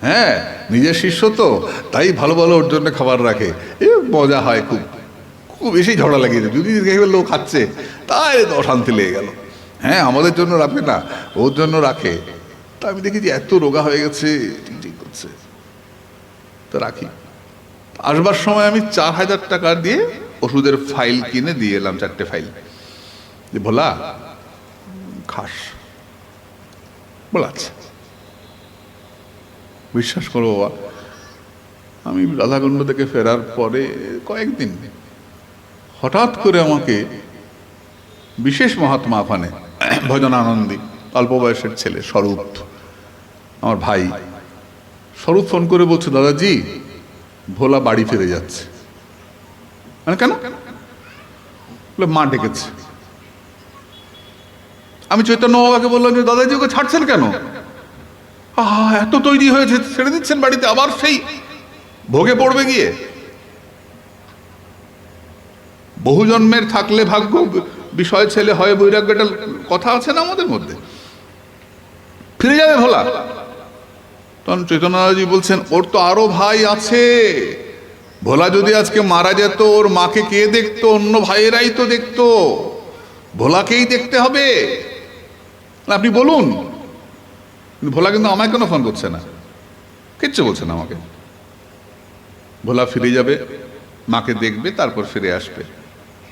হ্যাঁ নিজের শিষ্য তো, তাই ভালো ভালো ওর জন্য খাবার রাখে। এ মজা হয়, খুব খুব বেশি ঝগড়া লাগিয়েছে। যদি লোক খাচ্ছে তাই অশান্তি লেগে গেল। হ্যাঁ আমাদের জন্য রাখে না, ওর জন্য রাখে। তা আমি দেখি যে এত রোগা হয়ে গেছে, ঠিক করছে, তো রাখি। আসবার সময় আমি 4000 টাকা দিয়ে ওষুধের ফাইল কিনে দিয়ে এলাম, 4টে ফাইল, যে ভোলা খাস। বলা আচ্ছা। বিশ্বাস করো বাবা, আমি রাধাকুণ্ড থেকে ফেরার পরে কয়েকদিন হঠাৎ করে আমাকে বিশেষ মহাত্মা, ওখানে ভজনানন্দী, অল্প বয়সের ছেলে স্বরূপ, আমার ভাই স্বরূপ ফোন করে বলছে, দাদাজি ভোলা বাড়ি ফিরে যাচ্ছে। মানে কেন? বলে মা ডেকেছে। আমি চৈতন্য বাবাকে বললাম যে দাদাজি ওকে ছাড়ছেন কেন? এত তৈরি হয়েছে, ছেড়ে দিচ্ছেন বাড়িতে, আবার সেই ভোগে পড়বে গিয়ে। বহু জন্মের থাকলে ভাগ্য বিষয় ছেলে হয় বৈরাগ্য, একটা কথা আছে না আমাদের মধ্যে, ফিরে যাবে ভোলা। তখন চৈতন্যজি বলছেন, ওর তো আরো ভাই আছে, ভোলা যদি আজকে মারা যেত ওর মাকে কে দেখতো? অন্য ভাইয়েরাই তো দেখতো, ভোলাকেই দেখতে হবে। আপনি বলুন। ভোলা কিন্তু আমায় কেন ফোন করছে না, কিচ্ছু বলছে না আমাকে। ভোলা ফিরে যাবে, মাকে দেখবে, তারপর ফিরে আসবে।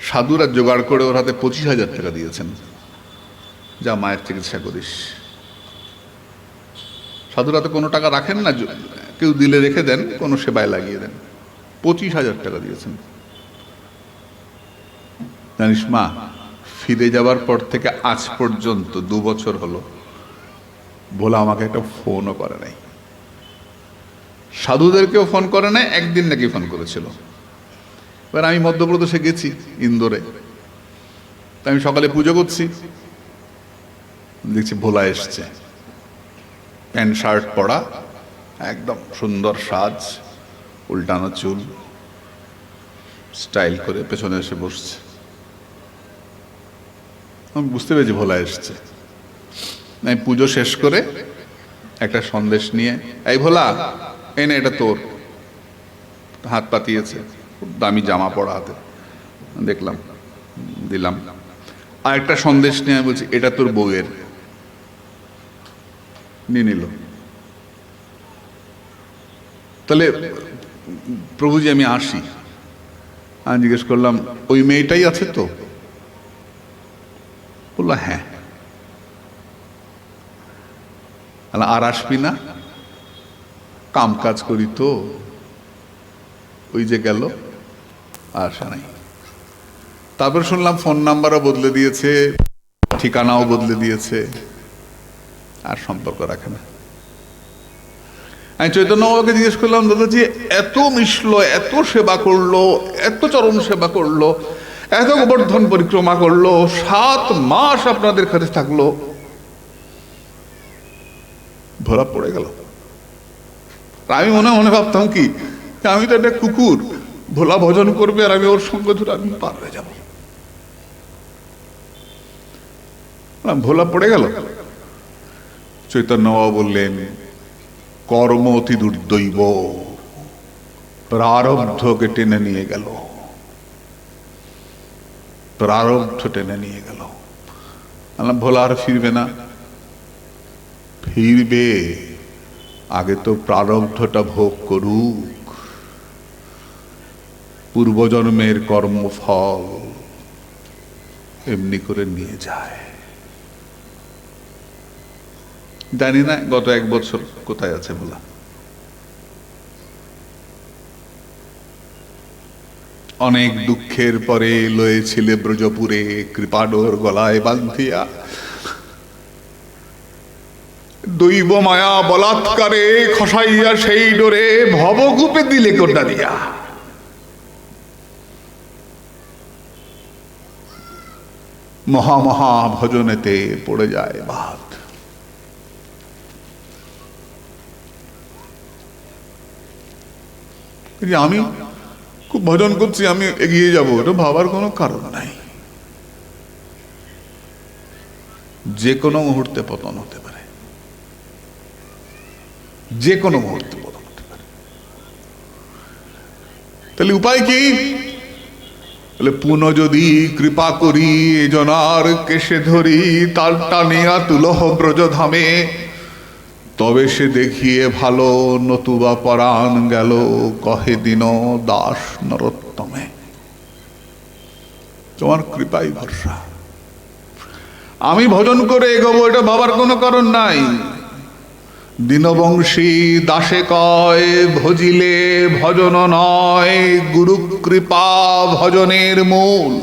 সাধুরা জোগাড় করে ওর হাতে 25,000 টাকা দিয়েছেন, যা মায়ের চিকিৎসা করিস। সাধুরা তো কোনো টাকা রাখেন না, কেউ দিলে রেখে দেন, কোনো সেবায় লাগিয়ে দেন। 25,000 টাকা দিয়েছেন। জানিস মা, ফিরে যাবার পর থেকে আজ পর্যন্ত 2 বছর হলো ভোলা আমাকে একটা ফোনও করে নাই, সাধুদেরকেও ফোন করে নাই। একদিন নাকি ফোন করেছিল। এবার আমি মধ্যপ্রদেশে গেছি, ইন্দোরে। আমি সকালে পুজো করছি, দেখছি ভোলা এসছে, প্যান্ট শার্ট পরা, একদম সুন্দর সাজ, উল্টানো চুল, স্টাইল করে পেছনে এসে বসছে। আমি বুঝতে পেরেছি ভোলা এসছে। আমি পুজো শেষ করে একটা সন্দেশ নিয়ে, এই ভোলা এই না, এটা তোর। হাত পাতিয়েছে, খুব দামি জামা পরা হাতে, দেখলাম, দিলাম। আর একটা সন্দেশ নিয়ে আমি বলছি এটা তোর বউয়ের, নিয়ে নিল। তাহলে প্রভুজি আমি আসি। আমি জিজ্ঞেস করলাম ওই মেয়েটাই আছে তো? বললো হ্যাঁ। আর আসবি না? কাম কাজ করি তো, ওই যে গেল, আসা নাই। তারপর শুনলাম ফোন নাম্বারও বদলে দিয়েছে, ঠিকানাও বদলে দিয়েছে, আর সম্পর্ক রাখে না। আমি চৈতন্য বাবাকে জিজ্ঞেস করলাম, দাদাজি এত মিশলো, এত সেবা করলো, এত চরণ সেবা করলো, এত গোবর্ধন পরিক্রমা করলো, 7 মাস আপনাদের কাছে থাকলো, ভোলা পড়ে গেল। আমি মনে মনে ভাবতাম কি, আমি তো একটা কুকুর, ভোলা ভজন করবে আর আমি ওর সঙ্গে ধরে আমি পার হয়ে যাব। ভোলা পড়ে গেল। চৈতন্য বাবা বললেন, কর্ম অতি দুর্দৈব, প্রারব্ধকে টেনে নিয়ে গেল, প্রারব্ধ টেনে নিয়ে গেল। ভোলা আর ফিরবে না? ফিরবে, আগে তো প্রারব্ধটা ভোগ করুক, পূর্বজন্মের কর্মফল এমনি করে নিয়ে যায়। জানি না গত 1 বছর কোথায় আছে বলা। অনেক দুঃখের পরে লয়েছিলে ব্রজপুরে, কৃপাডোর গলায় বান্ধিয়া, দৈব মায়া বলাৎকারে খসাইয়া সেই ডোরে ভবকূপে দিলে কন্যা দিয়া। মহা মহা ভজনেতে পড়ে যায় বাদ। আমি খুব ভজন করছি, আমি এগিয়ে যাব, এটা ভাবার কোনো কারণ নাই। যে কোনো মুহূর্তে পতন হতে পারে, যে কোনো মুহূর্তে পতন হতে পারে। তাহলে উপায় কি? পুনঃ যদি কৃপা করি জনার কেশে ধরি, তার টানিয়া তুলহ ব্রজধামে, তবে সে দেখিয়ে ভালো, নতুবা পরাণ গেল কহে দিন দাস নরোত্তমে। তোমার কৃপাই ভরসা। আমি ভজন করে এগোবো, এটা ভাবার কোনো কারণ নাই। দীনবংশী দাসে কয়, ভজিলে ভজন নয়, গুরু কৃপা ভজনের মূল।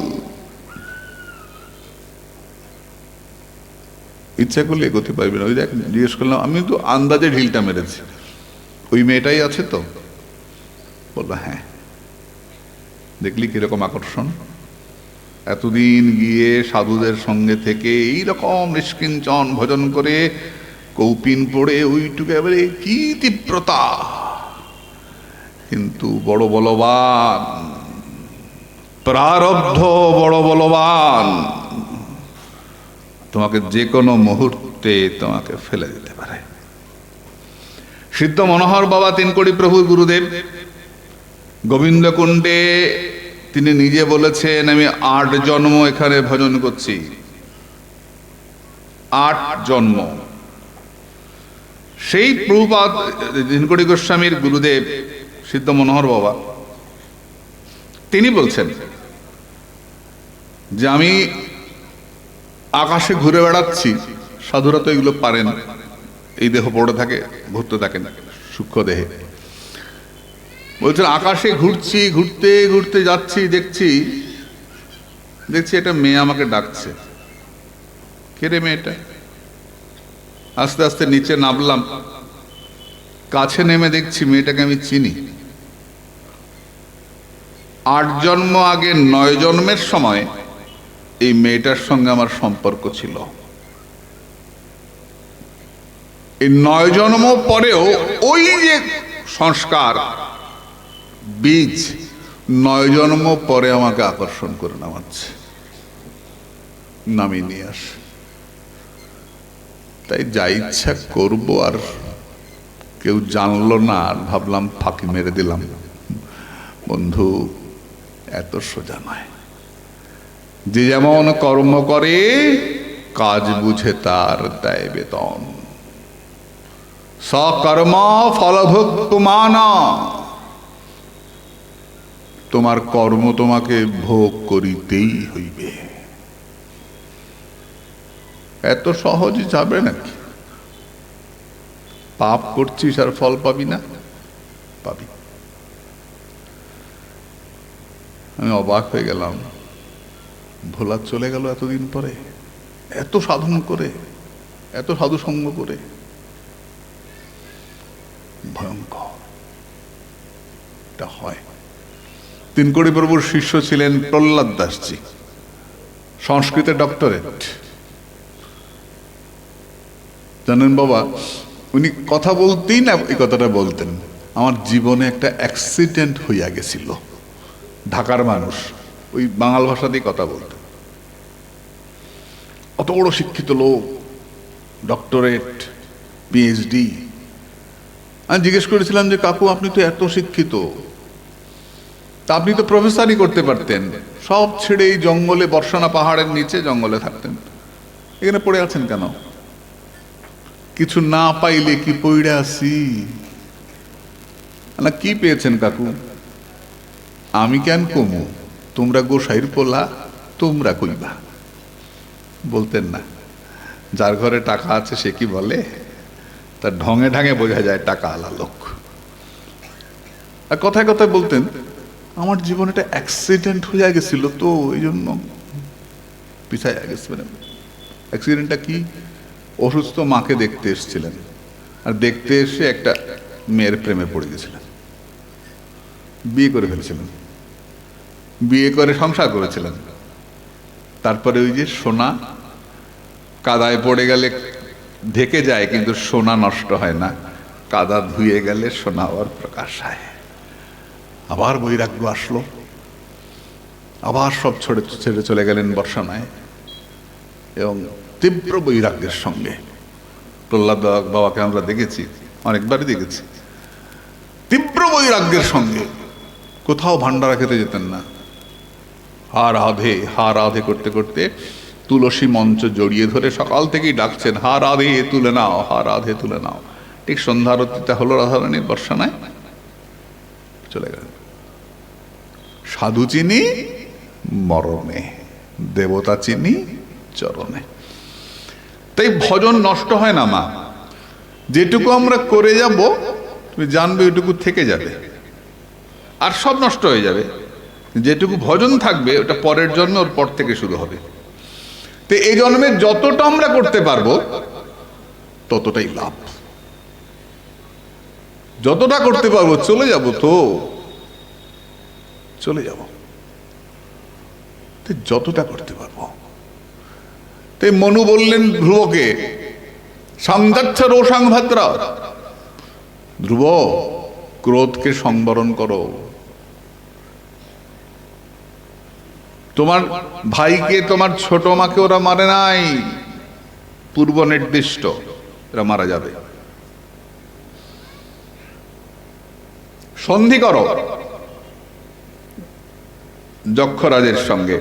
ইচ্ছা করলে এগোতে পারবে না। ওই দেখ, জিজ্ঞেস করলাম, আমি তো আন্দাজে ঢিলটা মেরেছি, ওই মেয়েটাই আছে তো? বললো হ্যাঁ। দেখলি কিরকম আকর্ষণ। এতদিন গিয়ে সাধুদের সঙ্গে থেকে এইরকম নিষ্কিঞ্চন ভজন করে, কৌপিন পড়ে ওইটুকু এবারে কি তীব্রতা, কিন্তু বড় বলবান, প্রারব্ধ বড় বলবান, তোমাকে যে কোনো মুহূর্তে তোমাকে ফেলে দিতে পারে। সিদ্ধ মনোহর বাবা তিনকড়ি প্রভুর গুরুদেব গোবিন্দকুণ্ডে তিনি নিজে বলেছেন, আমি 8 জন্ম এখানে ভজন করছি, 8 জন্ম। সেই প্রভুপাদ তিনকড়ি গোস্বামীর গুরুদেব সিদ্ধ মনোহর বাবা তিনি বলছেন যে আমি আকাশে ঘুরে বেড়াচ্ছি। সাধুরা তো এগুলো পারেন, এই দেহ পড়ে থাকে, ঘুরতে থাকেন সূক্ষ্ম দেহে। বলছেন আকাশে ঘুরছি, ঘুরতে ঘুরতে যাচ্ছি, দেখছি একটা মেয়ে আমাকে ডাকছে। কে রে মেয়েটা? আস্তে আস্তে নিচে নামলাম, কাছে নেমে দেখছি মেয়েটাকে আমি চিনি। 8 জন্ম আগে 9 জন্মের সময় এই মেয়েটার সঙ্গে আমার সম্পর্ক ছিল। এই 9 জন্ম পরেও ওই যে সংস্কার, বীজ 9 জন্ম পরে আমাকে আকর্ষণ করে নামাচ্ছে, নামিয়ে নিয়ে আসে। তাই যা ইচ্ছা করব, আর কেউ জানলো না, আর ভাবলাম ফাঁকি মেরে দিলাম। বন্ধু, এত সোজা নয়। যে যেমন কর্ম করে কাজ বুঝে তার দেয় বেতন। সকর্ম ফলভোক্তু মানা। তোমার কর্ম তোমাকে ভোগ করিতেই হইবে। এত সহজে যাবে নাকি? পাপ করছিস আর ফল পাবি না? পাবি। আমি অবাক হয়ে গেলাম, ভোলা চলে গেল এতদিন পরে, এত সাধন করে, এত সাধু সঙ্গ করে। ভয়ঙ্কর এটা হয়। তিনকড়ি প্রভুর শিষ্য ছিলেন প্রহ্লাদ দাসজি, সংস্কৃতে ডক্টরেট। জানেন বাবা, উনি কথা বলতেই না এই কথাটা বলতেন, আমার জীবনে একটা অ্যাক্সিডেন্ট হইয়া গেছিল। ঢাকার মানুষ, ওই বাঙাল ভাষাতেই কথা বলতেন। অত বড় শিক্ষিত লোক, ডক্টরেট, পিএইচডি। আমি জিজ্ঞেস করেছিলাম যে কাকু, আপনি তো এত শিক্ষিত, তা আপনি তো প্রফেসরই করতে পারতেন। সব ছেড়ে এই জঙ্গলে, বর্ষানা পাহাড়ের নিচে জঙ্গলে থাকতেন, এখানে পড়ে আছেন কেন? কিছু না পাইলে কি পইড়ে আসি না? কি পেয়েছেন কাকু? আমি কেন কমু, তোমরা গোসাইর পোলা, তোমরা কইবা। বলতেন না। যার ঘরে টাকা আছে সে কি বলে? তার ঢঙে ঢঙে বোঝা যায় টাকা আলা লোক। আর কথায় কথায় বলতেন, আমার জীবনে একটা অ্যাক্সিডেন্ট হয়ে গেছিল, তো এই জন্য পিছায় গেছে। অ্যাক্সিডেন্টটা কি? অসুস্থ মাকে দেখতে এসেছিলেন, আর দেখতে এসে একটা মেয়ের প্রেমে পড়ে গেছিলেন। বিয়ে করে ফেলেছিলেন, বিয়ে করে সংসার করেছিলেন। তারপরে ওই যে সোনা কাদায় পড়ে গেলে ঢেকে যায়, কিন্তু সোনা নষ্ট হয় না। কাদা ধুয়ে গেলে সোনা আবার প্রকাশ হয়। আবার বৈরাগ্য আসলো, আবার সব ছেড়ে চলে গেলেন বর্ষানায়, এবং তীব্র বৈরাগ্যের সঙ্গে। প্রহ্লাদ বাবাকে আমরা দেখেছি, অনেকবারই দেখেছি, তীব্র বৈরাগ্যের সঙ্গে। কোথাও ভান্ডারা খেতে যেতেন না। হা রাধে করতে করতে তুলসী মঞ্চ জড়িয়ে ধরে সকাল থেকেই ডাকছেন, হা রাধে তুলে নাও, হা রাধে তুলে নাও। ঠিক সন্ধ্যারতিটা হলো রাধারানীর বর্ষানায়, চলে গেলেন। সাধু চিনি মরণে, দেবতা চিনি চরণে। তাই ভজন নষ্ট হয় না মা। যেটুকু আমরা করে যাব, তুমি জানবে ওইটুকু থেকে যাবে, আর সব নষ্ট হয়ে যাবে। যেটুকু ভজন থাকবে ওটা পরের জন্মে, ওর পর থেকে শুরু হবে। তো এই জন্মে যতটা আমরা করতে পারবো ততটাই লাভ। যতটা করতে পারবো, চলে যাব তো, চলে যাব। যতটা করতে পারবো। তাই মনু বললেন ধ্রুবকে, সংযচ্ছ রোষাং ভদ্রা, ধ্রুব ক্রোধকে সংবরণ করো। তোমার ভাইকে, তোমার ছোট মাকে ওরা মারে নাই, পূর্ব নির্দিষ্ট, এরা মারা যাবে। সন্ধি করো যক্ষরাজের সঙ্গে,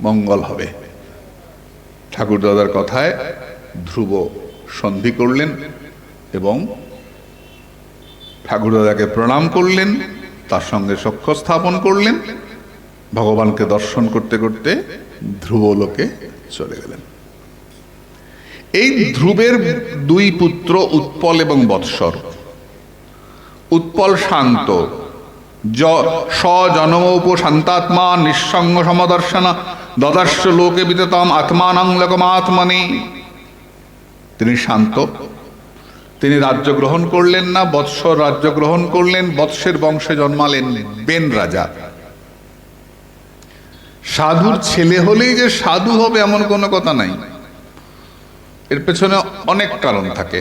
মঙ্গল হবে। ঠাকুর দাদার কথায় ধ্রুব সন্ধি করলেন এবং ঠাকুর দাদাকে প্রণাম করলেন, তার সঙ্গে সখ্য স্থাপন করলেন। ভগবানকে দর্শন করতে করতে ধ্রুবলোকে চলে গেলেন। এই ধ্রুবের দুই পুত্র উৎপল এবং বৎসর। উৎপল শান্ত, স্বজনমোপ শান্তাত্মা, নিঃসঙ্গ সমদর্শন, দদর্শ লোকে বিততাম আত্মানং লোকমাত্মনি। তিনি শান্ত, তিনি রাজ্য গ্রহণ করলেন না। বৎসর রাজ্য গ্রহণ করলেন, বৎসের বংশে জন্মালেন বেন রাজা। সাধুর ছেলে হলেই যে সাধু হবে এমন কোনো কথা নাই, এর পেছনে অনেক কারণ থাকে।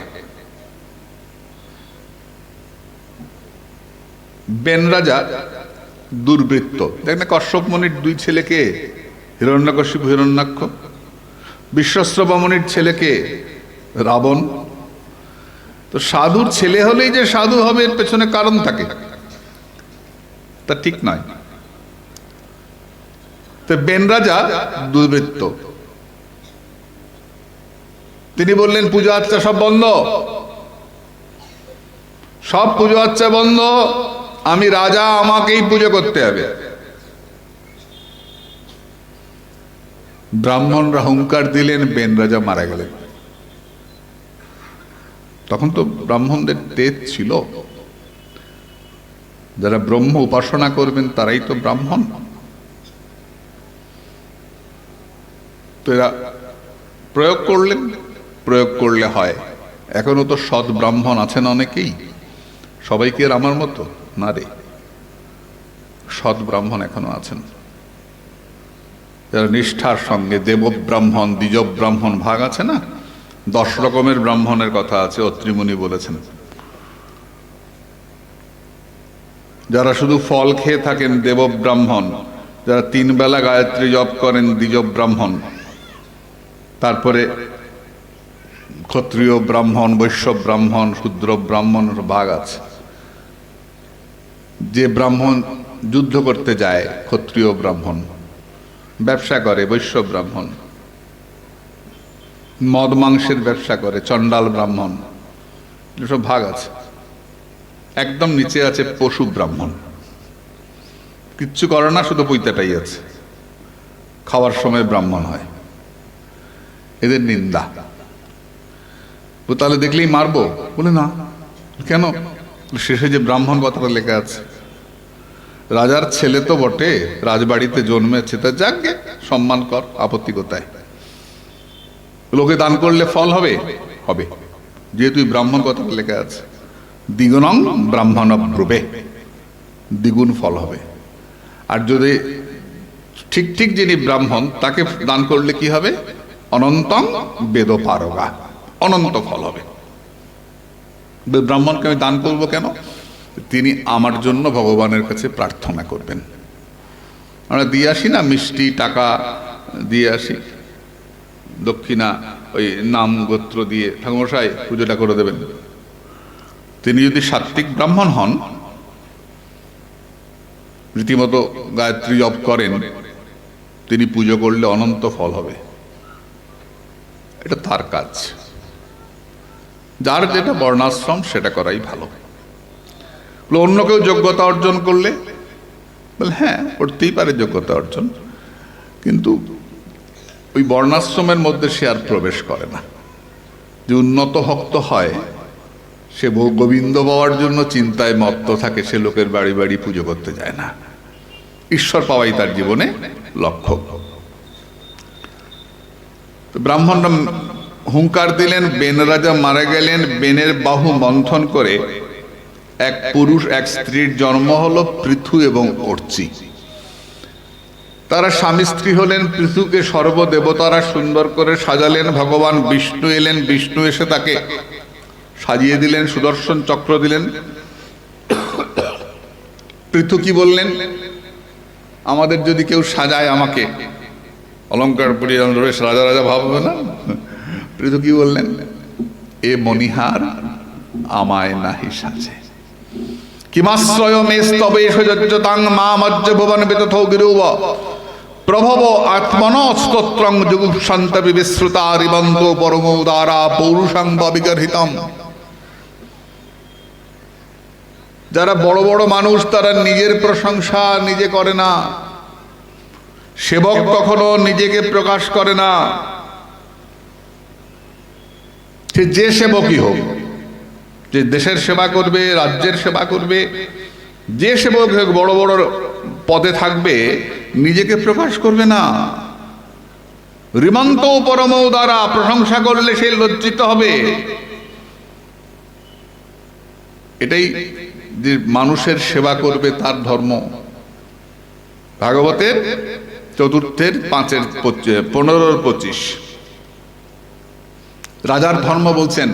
বেন রাজা দুর্বৃত্ত। দেখেন কশ্যপ মুনির দুই ছেলেকে, হিরণ্যকশিপু হিরণ্যাক্ষ। বিশ্বস্রব মুনির ছেলেকে রাবণ। তো সাধুর ছেলে হলেই যে সাধু হবে এর পেছনে কারণ থাকে, তা ঠিক নয়। তো বেন রাজা দুর্বৃত্ত, তিনি বললেন পূজা আচ্ছা সব বন্ধ, সব পুজো আচ্ছা বন্ধ, আমি রাজা, আমাকেই পুজো করতে হবে। ব্রাহ্মণরা হুঙ্কার দিলেন, বেন রাজা মারা গেলেন। তখন তো ব্রাহ্মণদের তেজ ছিল, যারা ব্রহ্ম উপাসনা করবেন তারাই তো ব্রাহ্মণ। তো এরা প্রয়োগ করলেন, প্রয়োগ করলে হয়। এখনো তো সৎ ব্রাহ্মণ আছেন অনেকেই, সবাই কি আর আমার মতো না রে, সৎ ব্রাহ্মণ এখনো আছেন, যারা নিষ্ঠার সঙ্গে। দেব ব্রাহ্মণ, দ্বিজ ব্রাহ্মণ ভাগ আছে না, 10 রকমের ব্রাহ্মণের কথা আছে, অত্রি মুনি বলেছেন। যারা শুধু ফল খেয়ে থাকেন দেব ব্রাহ্মণ, যারা 3 বেলা গায়ত্রী জপ করেন দ্বিজ ব্রাহ্মণ, তারপরে ক্ষত্রিয় ব্রাহ্মণ, বৈশ্য ব্রাহ্মণ, শূদ্র ব্রাহ্মণ ভাগ আছে। যে ব্রাহ্মণ যুদ্ধ করতে যায় ক্ষত্রিয় ব্রাহ্মণ, ব্যবসা করে বৈশ্য ব্রাহ্মণ, মদ মাংসের ব্যবসা করে চণ্ডাল ব্রাহ্মণ, এসব ভাগ আছে। একদম নিচে আছে পশু ব্রাহ্মণ, কিচ্ছু করে না, শুধু পৈতাটাই আছে, খাওয়ার সময় ব্রাহ্মণ হয়, এদের নিন্দা। তাহলে দেখলেই মারবো, বলে না কেন, শেষে যে ব্রাহ্মণ কথাটা লেখা আছে। রাজার ছেলে তো বটে, রাজবাড়িতে জন্মেছে, তা যাকে সম্মান কর, আপত্তি কোথায়? লোকে দান করলে ফল হবে, হবে, যেহেতু ব্রাহ্মণ কথাটা লেখা আছে। দ্বিগুণং ব্রাহ্মণ ব্রুবে, দ্বিগুণ ফল হবে। আর যদি ঠিক ঠিক যিনি ব্রাহ্মণ তাকে দান করলে কি হবে? অনন্তং বেদ পারগা, অনন্ত ফল হবে। ব্রাহ্মণকে আমি দান করবো কেন? তিনি আমার জন্য ভগবানের কাছে প্রার্থনা করবেন। আমরা দিয়ে আসি না মিষ্টি, টাকা দিয়ে আসি, দক্ষিণা, ওই নাম গোত্র দিয়ে ঠাকুরমশাই পুজোটা করে দেবেন। তিনি যদি সাত্ত্বিক ব্রাহ্মণ হন, রীতিমতো গায়ত্রী জপ করেন, তিনি পুজো করলে অনন্ত ফল হবে। এটা তার কাজ। যার যেটা বর্ণাশ্রম সেটা করাই ভালো। অন্য কেউ যোগ্যতা অর্জন করলে বলে হ্যাঁ করতেই পারে যোগ্যতা অর্জন, কিন্তু ওই বর্ণাশ্রমের মধ্যে সে আর প্রবেশ করে না। যে উন্নত ভক্ত হয় সে গোবিন্দ পাওয়ার জন্য চিন্তায় মত্ত থাকে, সে লোকের বাড়ি বাড়ি পুজো করতে যায় না, ঈশ্বর পাওয়াই তার জীবনে লক্ষ্য। ব্রাহ্মণরা হুঙ্কার দিলেন, বেন রাজা মারা গেলেন। বেনের বাহু মন্থন করে এক পুরুষ এক স্ত্রীর জন্ম হলো, পৃথু এবং অর্চি। তারা স্বামী স্ত্রী হলেন। পৃথুকে সর্বদেবতারা সুন্দর করে সাজালেন। ভগবান বিষ্ণু এলেন, বিষ্ণু এসে তাকে সাজিয়ে দিলেন, সুদর্শন চক্র দিলেন। পৃথু কি বললেন? আমাদের যদি কেউ সাজায় আমাকে, অলঙ্কার পরিয়ে বেশ রাজা রাজা ভাব হবে না? পৃথু কি বললেন? এ মনিহার আমায় নাহি সাজে, কিমাশ্রয় মেস্তবে সজ্জতাং মা মজ্জ ভুবন বিতথো গিরুব প্রভব আত্মন স্তোত্রং যুগুপসন্ত বিবিশ্রুতা রিবন্ত পরমোদারা পৌরুষাং বিগর্হিতম। যারা বড় বড় মানুষ তারা নিজের প্রশংসা নিজে করে না। সেবক কখনো নিজেকে প্রকাশ করে না। সে যে সেবকই হোক, যে দেশের সেবা করবে, রাজ্যের সেবা করবে, যে সেবক বড় বড় পদে থাকবে, নিজেকে প্রকাশ করবে না। রিমন্ত পরম দ্বারা প্রশংসা করলে সে লজ্জিত হবে। এটাই যে মানুষের সেবা করবে তার ধর্ম। ভাগবতের চতুর্থের 15-25 রাজার ধর্ম বলছেন।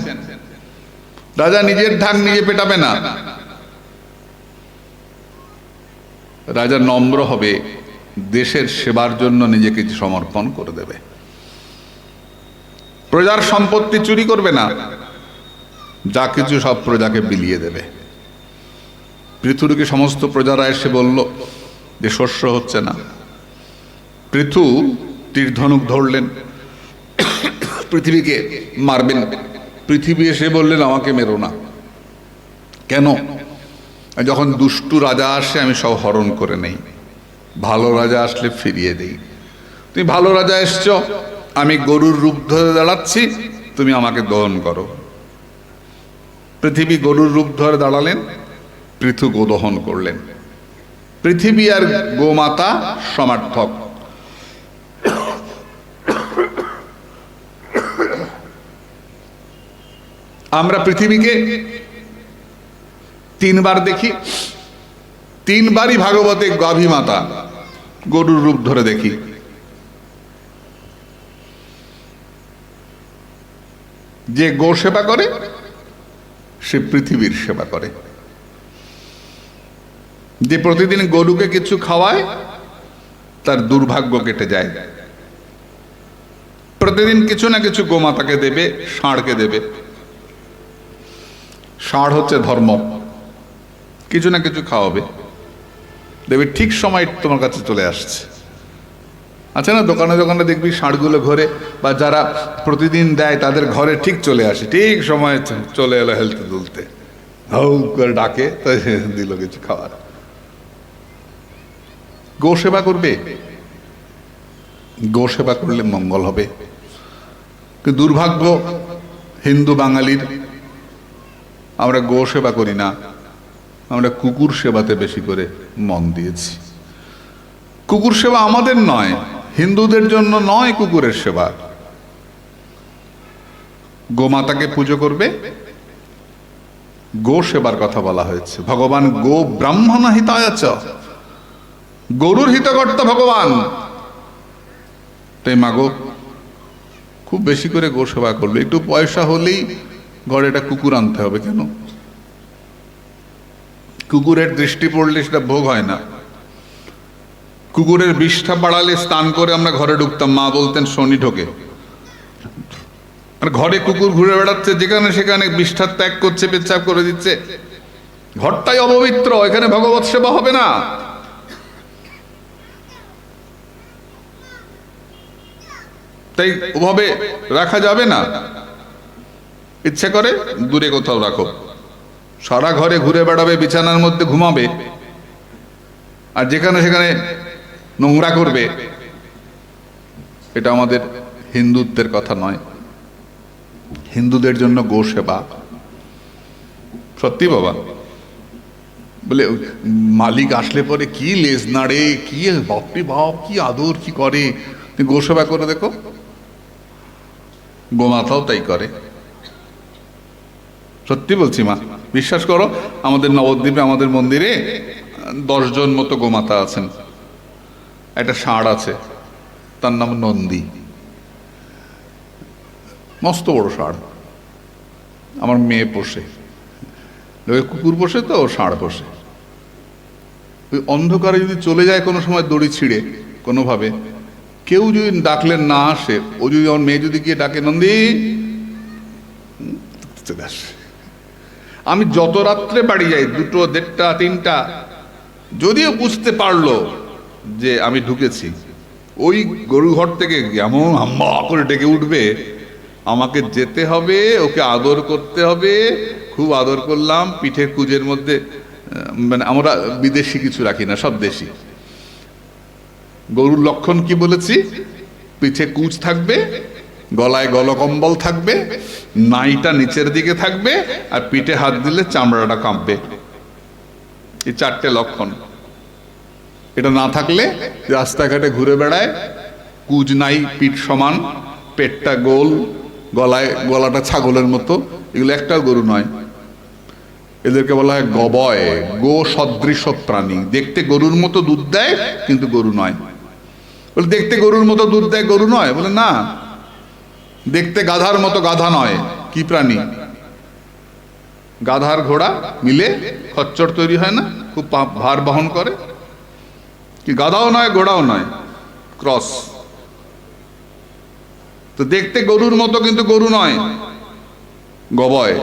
রাজা নিজের ঢাক নিজে পেটাবে না, রাজা নম্র হবে, দেশের সেবার জন্য নিজেকে সমর্পণ করে দেবে। প্রজার সম্পত্তি চুরি করবে না, যা কিছু সব প্রজাকে বিলিয়ে দেবে। পৃথুকে সমস্ত প্রজারা এসে বলল যে শস্য হচ্ছে না। পৃথু তীরধনুক ধরলেন, পৃথিবীকে মারবেন। পৃথিবী এসে বললেন আমাকে মেরো না। কেন? যখন দুষ্টু রাজা আসে আমি সব হরণ করে নেই, ভালো রাজা আসলে ফিরিয়ে দেই। তুমি ভালো রাজা এসছো, আমি গরুর রূপ ধরে দাঁড়াচ্ছি, তুমি আমাকে দহন করো। পৃথিবী গরুর রূপ ধরে দাঁড়ালেন, পৃথু গোদহন করলেন। পৃথিবী আর গোমাতা সমার্থক। আমরা পৃথিবীকে তিনবার দেখি, তিনবারই ভাগবতে গাভী মাতা গরুর রূপ ধরে দেখি। যে গো সেবা করে সে পৃথিবীর সেবা করে। যে প্রতিদিন গরুকে কিছু খাওয়ায় তার দুর্ভাগ্য কেটে যায়। প্রতিদিন কিছু না কিছু গোমাতাকে দেবে, ষাঁড়কে দেবে। ষাঁড় হচ্ছে ধর্ম, কিছু না কিছু খাওয়াবে, দেবে ঠিক সময় তোমার কাছে চলে আসছে। আচ্ছা না, দোকানে দোকানে দেখবি ষাঁড়গুলো ঘরে, বা যারা প্রতিদিন দেয় তাদের ঘরে ঠিক চলে আসে, ঠিক সময় চলে এলো হেলতে দুলতে, হাউ করে ডাকে, দিল কিছু খাওয়ার। গো সেবা করবে, গো সেবা করলে মঙ্গল হবে। কিন্তু দুর্ভাগ্য হিন্দু বাঙালির, আমরা গো সেবা করি না, আমরা কুকুর সেবাতে বেশি করে মন দিয়েছি। কুকুর সেবা আমাদের নয়, হিন্দুদের জন্য নয় কুকুরের সেবা। গোমাতাকে পুজো করবে, গো সেবার কথা বলা হয়েছে। ভগবান গো ব্রাহ্মণ হিতায়চ, গরুর হিতকর্তা ভগবান। তাই মাগো খুব বেশি করে গো সেবা করবে। একটু পয়সা হলেই ঘরে একটা কুকুর আনতে হবে। কেন? কুকুরের দৃষ্টি পড়লে সেটা ভোগ হয় না। কুকুরের বিষ্ঠা বাড়ালে স্নান করে আমরা ঘরে ঢুকতাম, মা বলতেন শনি ঢোকে। আর ঘরে কুকুর ঘুরে বেড়াচ্ছে, যেখানে সেখানে বিষ্ঠা ত্যাগ করছে, পেচ্ছাপ করে দিচ্ছে, ঘরটাই অপবিত্র, এখানে ভগবত সেবা হবে না। তাই ওভাবে রাখা যাবে না। ইচ্ছে করে দূরে কোথাও রাখো। সারা ঘরে ঘুরে বেড়াবে, বিছানার মধ্যে ঘুমাবে, আর যেখানে সেখানে নোংরা করবে, এটা আমাদের হিন্দুত্বের কথা নয়। হিন্দুদের জন্য গো সেবা সত্যি বাবা। বলে মালিক আসলে পরে কি লেজ নাড়ে, কি বাপরে বাপ, কি আদর কি করে। গো সেবা করে দেখো, গোমাতাও তাই করে। সত্যি বলছি মা, বিশ্বাস করো। আমাদের নবদ্বীপে, আমাদের মন্দিরে 10 জন মতো গোমাতা আছেন। একটা ষাঁড় আছে, তার নাম নন্দী, মস্ত বড় ষাঁড়। আমার মেয়ে পোষে, কুকুর পোষে তো ষাঁড় পোষে। ওই অন্ধকারে যদি চলে যায় কোনো সময় দড়ি ছিঁড়ে কোনোভাবে, কেউ যদি ডাকলেন না আসে, ও যদি, আমার মেয়ে যদি গিয়ে ডাকে নন্দী, চলে আসে। আমি যত রাত্রে বাড়ি যাই, 2টো, 1:30, 3টা, যদিও বুঝতে পারলো যে আমি ঢুকেছি, ওই গরু ঘর থেকে এমন হাম্বা করে ডেকে উঠবে, আমাকে যেতে হবে, ওকে আদর করতে হবে। খুব আদর করলাম, পিঠের কুজের মধ্যে, মানে আমরা বিদেশি কিছু রাখি না, সব দেশি। গরুর লক্ষণ কি বলেছি? পিঠে কুচ থাকবে, গলায় গলকম্বল থাকবে, নাইটা নিচের দিকে থাকবে, আর পিঠে হাত দিলে চামড়াটা কাঁপবে। এই 4টে লক্ষণ। এটা না থাকলে রাস্তাঘাটে ঘুরে বেড়ায়, কুজ নাই, পিঠ সমান, পেটটা গোল, গলাটা ছাগলের মতো, এগুলো একটাও গরু নয়। এদেরকে বলা হয় গবয়, গো সদৃশ প্রাণী। দেখতে গরুর মতো দুধ দেয় কিন্তু গরু নয়। বলে দেখতে গরুর মতো দুধ দেয়, গরু নয়? বলে না, দেখতে গাধার মতো, গাধা নয়। কি প্রাণী? গাধার ঘোড়া মিলে খচ্চর তৈরি হয় না, খুব ভার বহন করে। কি গাধাও নয়, ঘোড়াও নয়, ক্রস। তো দেখতে গরুর মতো, কিন্তু গরু নয়, গবয়।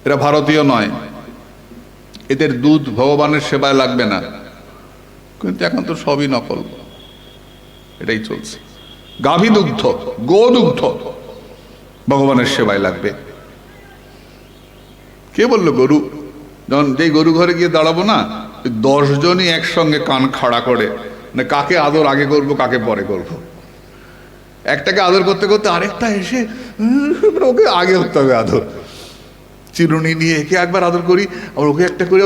এরা ভারতীয় নয়, এদের দুধ ভগবানের সেবায় লাগবে না। কিন্তু এখন তো সবই নকল, এটাই চলছে। গাভী দুগ্ধ, গোদুগ্ধ ভগবানের সেবায় লাগবে। কে বললো গরু? যখন যেই গরু ঘরে গিয়ে দাঁড়াবো না, 10 জনই একসঙ্গে কান খাড়া করে, না কাকে আদর আগে করব কাকে পরে করব। একটাকে আদর করতে করতে আরেকটা এসে ওকে আগে হতে হবে আদর। চিরুনি নিয়ে একে একবার আদর করি, আবার ওকে একটা করে,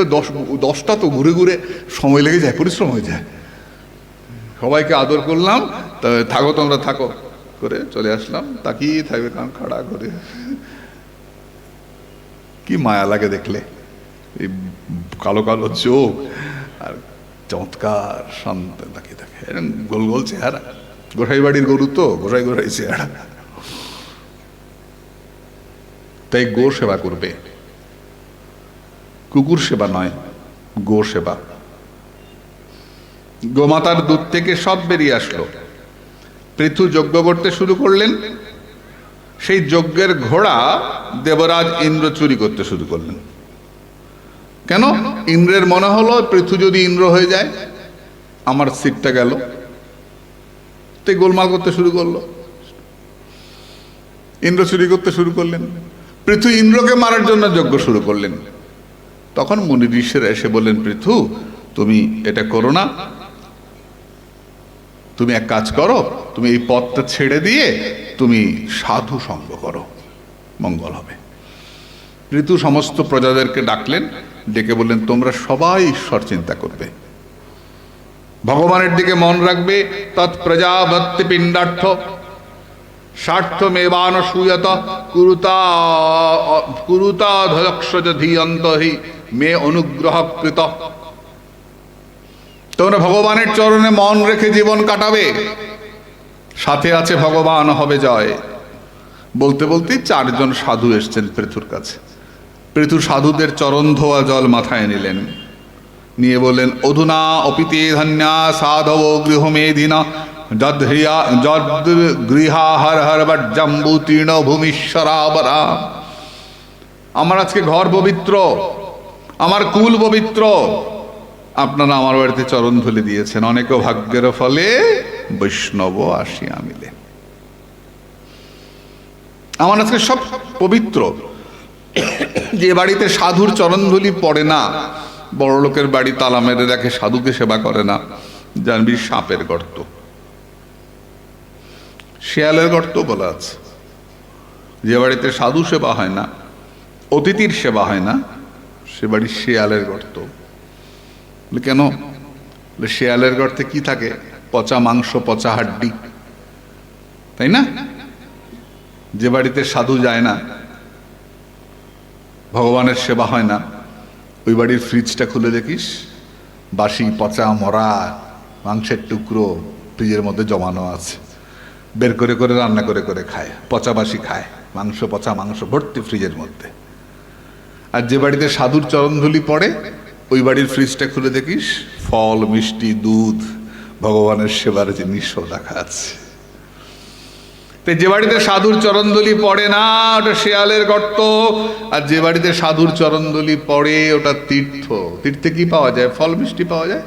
10টা তো ঘুরে ঘুরে সময় লেগে যায়, পরিশ্রম হয়ে যায়। সবাইকে আদর করলাম, তা থাকো তোমরা থাকো করে চলে আসলাম, তাকিয়ে থাকবে কান খাড়া করে। কি মায়া লাগে দেখলে, এই কালো কালো চোখ আর চমৎকার শান্ত তাকিয়ে থাকে, গোল গোল চেহারা। গোসাই বাড়ির গরু তো, গোসাই গোসাই চেহারা। তাই গো সেবা করবে, কুকুর সেবা নয়, গো সেবা। গোমাতার দুধ থেকে সব বেরিয়ে আসলো। পৃথু যজ্ঞ করতে শুরু করলেন, সেই যজ্ঞের ঘোড়া দেবরাজ ইন্দ্র চুরি করতে শুরু করলেন। কেন? ইন্দ্রের মনে হলো পৃথু যদি ইন্দ্র হয়ে যায় আমার সিটটা গেল, তাই গোলমাল করতে শুরু করলো। ইন্দ্র চুরি করতে শুরু করলেন, পৃথু ইন্দ্রকে মারার জন্য যজ্ঞ শুরু করলেন। তখন মুনি ঋষিরা এসে বললেন, পৃথু তুমি এটা করো না, তুমি এক কাজ করো, তুমি এই পথটা ছেড়ে দিয়ে তুমি সাধু সঙ্গ করো, মঙ্গল হবে। পৃথু সমস্ত প্রজাদেরকে ডাকলেন, ডেকে বললেন, তোমরা সবাই ঈশ্বর চিন্তা করবে, ভগবানের দিকে মন রাখবে। তৎ প্রজাপত্তি পিণ্ডার্থ স্বার্থমেবান সুয়ত কুরুতাধক্ষজ ধীয়ন্ত হি মে অনুগ্রহ কৃত। তোমরা ভগবানের চরণে মন রেখে জীবন কাটাবে, সাথে আছে ভগবান হবে জয়। বলতে বলতে 4 জন সাধু এসছেন পৃথুর কাছে। পৃথু সাধুদের চরণ ধোয়া জল মাথায় নিলেন, নিয়ে বললেন, অধুনা অপিতে ধন্যা সাধব গৃহমেধিনা গৃহা হর হর বজ্জম্বু তৃণ ভূমিশ্বরাবরা। আমার আজকে ঘর পবিত্র, আমার কুল পবিত্র, আপনারা আমার বাড়িতে চরণ ধুলে দিয়েছেন, অনেক ভাগ্যের ফলে বৈষ্ণব আসিয়া মিলে। আমার আজকে সব পবিত্র। যে বাড়িতে সাধুর চরণধুলি পড়ে না, বড় লোকের বাড়ি তালা মেরে রাখে, সাধুকে সেবা করে না, জানবি সাপের গর্ত, শিয়ালের গর্ত বলা আছে। যে বাড়িতে সাধু সেবা হয় না, অতিথির সেবা হয় না, সে বাড়ি শিয়ালের গর্ত। কেন? শিয়ালের গর্তে কি থাকে? পচা মাংস, পচা হাড্ডি, তাই না? যে বাড়িতে সাধু যায় না, ভগবানের সেবা হয় না, ওই বাড়ির ফ্রিজটা খুলে দেখিস, বাসি পচা মরা মাংসের টুকরো ফ্রিজের মধ্যে জমানো আছে, বের করে করে রান্না করে করে খায়, পচা বাসি খায়, মাংস পচা মাংস ভর্তি ফ্রিজের মধ্যে। আর যে বাড়িতে সাধুর চরণধুলি পড়ে, ওই বাড়ির ফ্রিজটা খুলে দেখিস, ফল, মিষ্টি, দুধ, ভগবানের সেবার জিনিসও রাখা আছে। যে বাড়িতে সাধুর চরণধুলি পড়ে না, ওটা শেয়ালের গর্ত। আর যে বাড়িতে সাধুর চরণধুলি পড়ে, ওটা তীর্থ। তীর্থে কি পাওয়া যায়? ফল মিষ্টি পাওয়া যায়।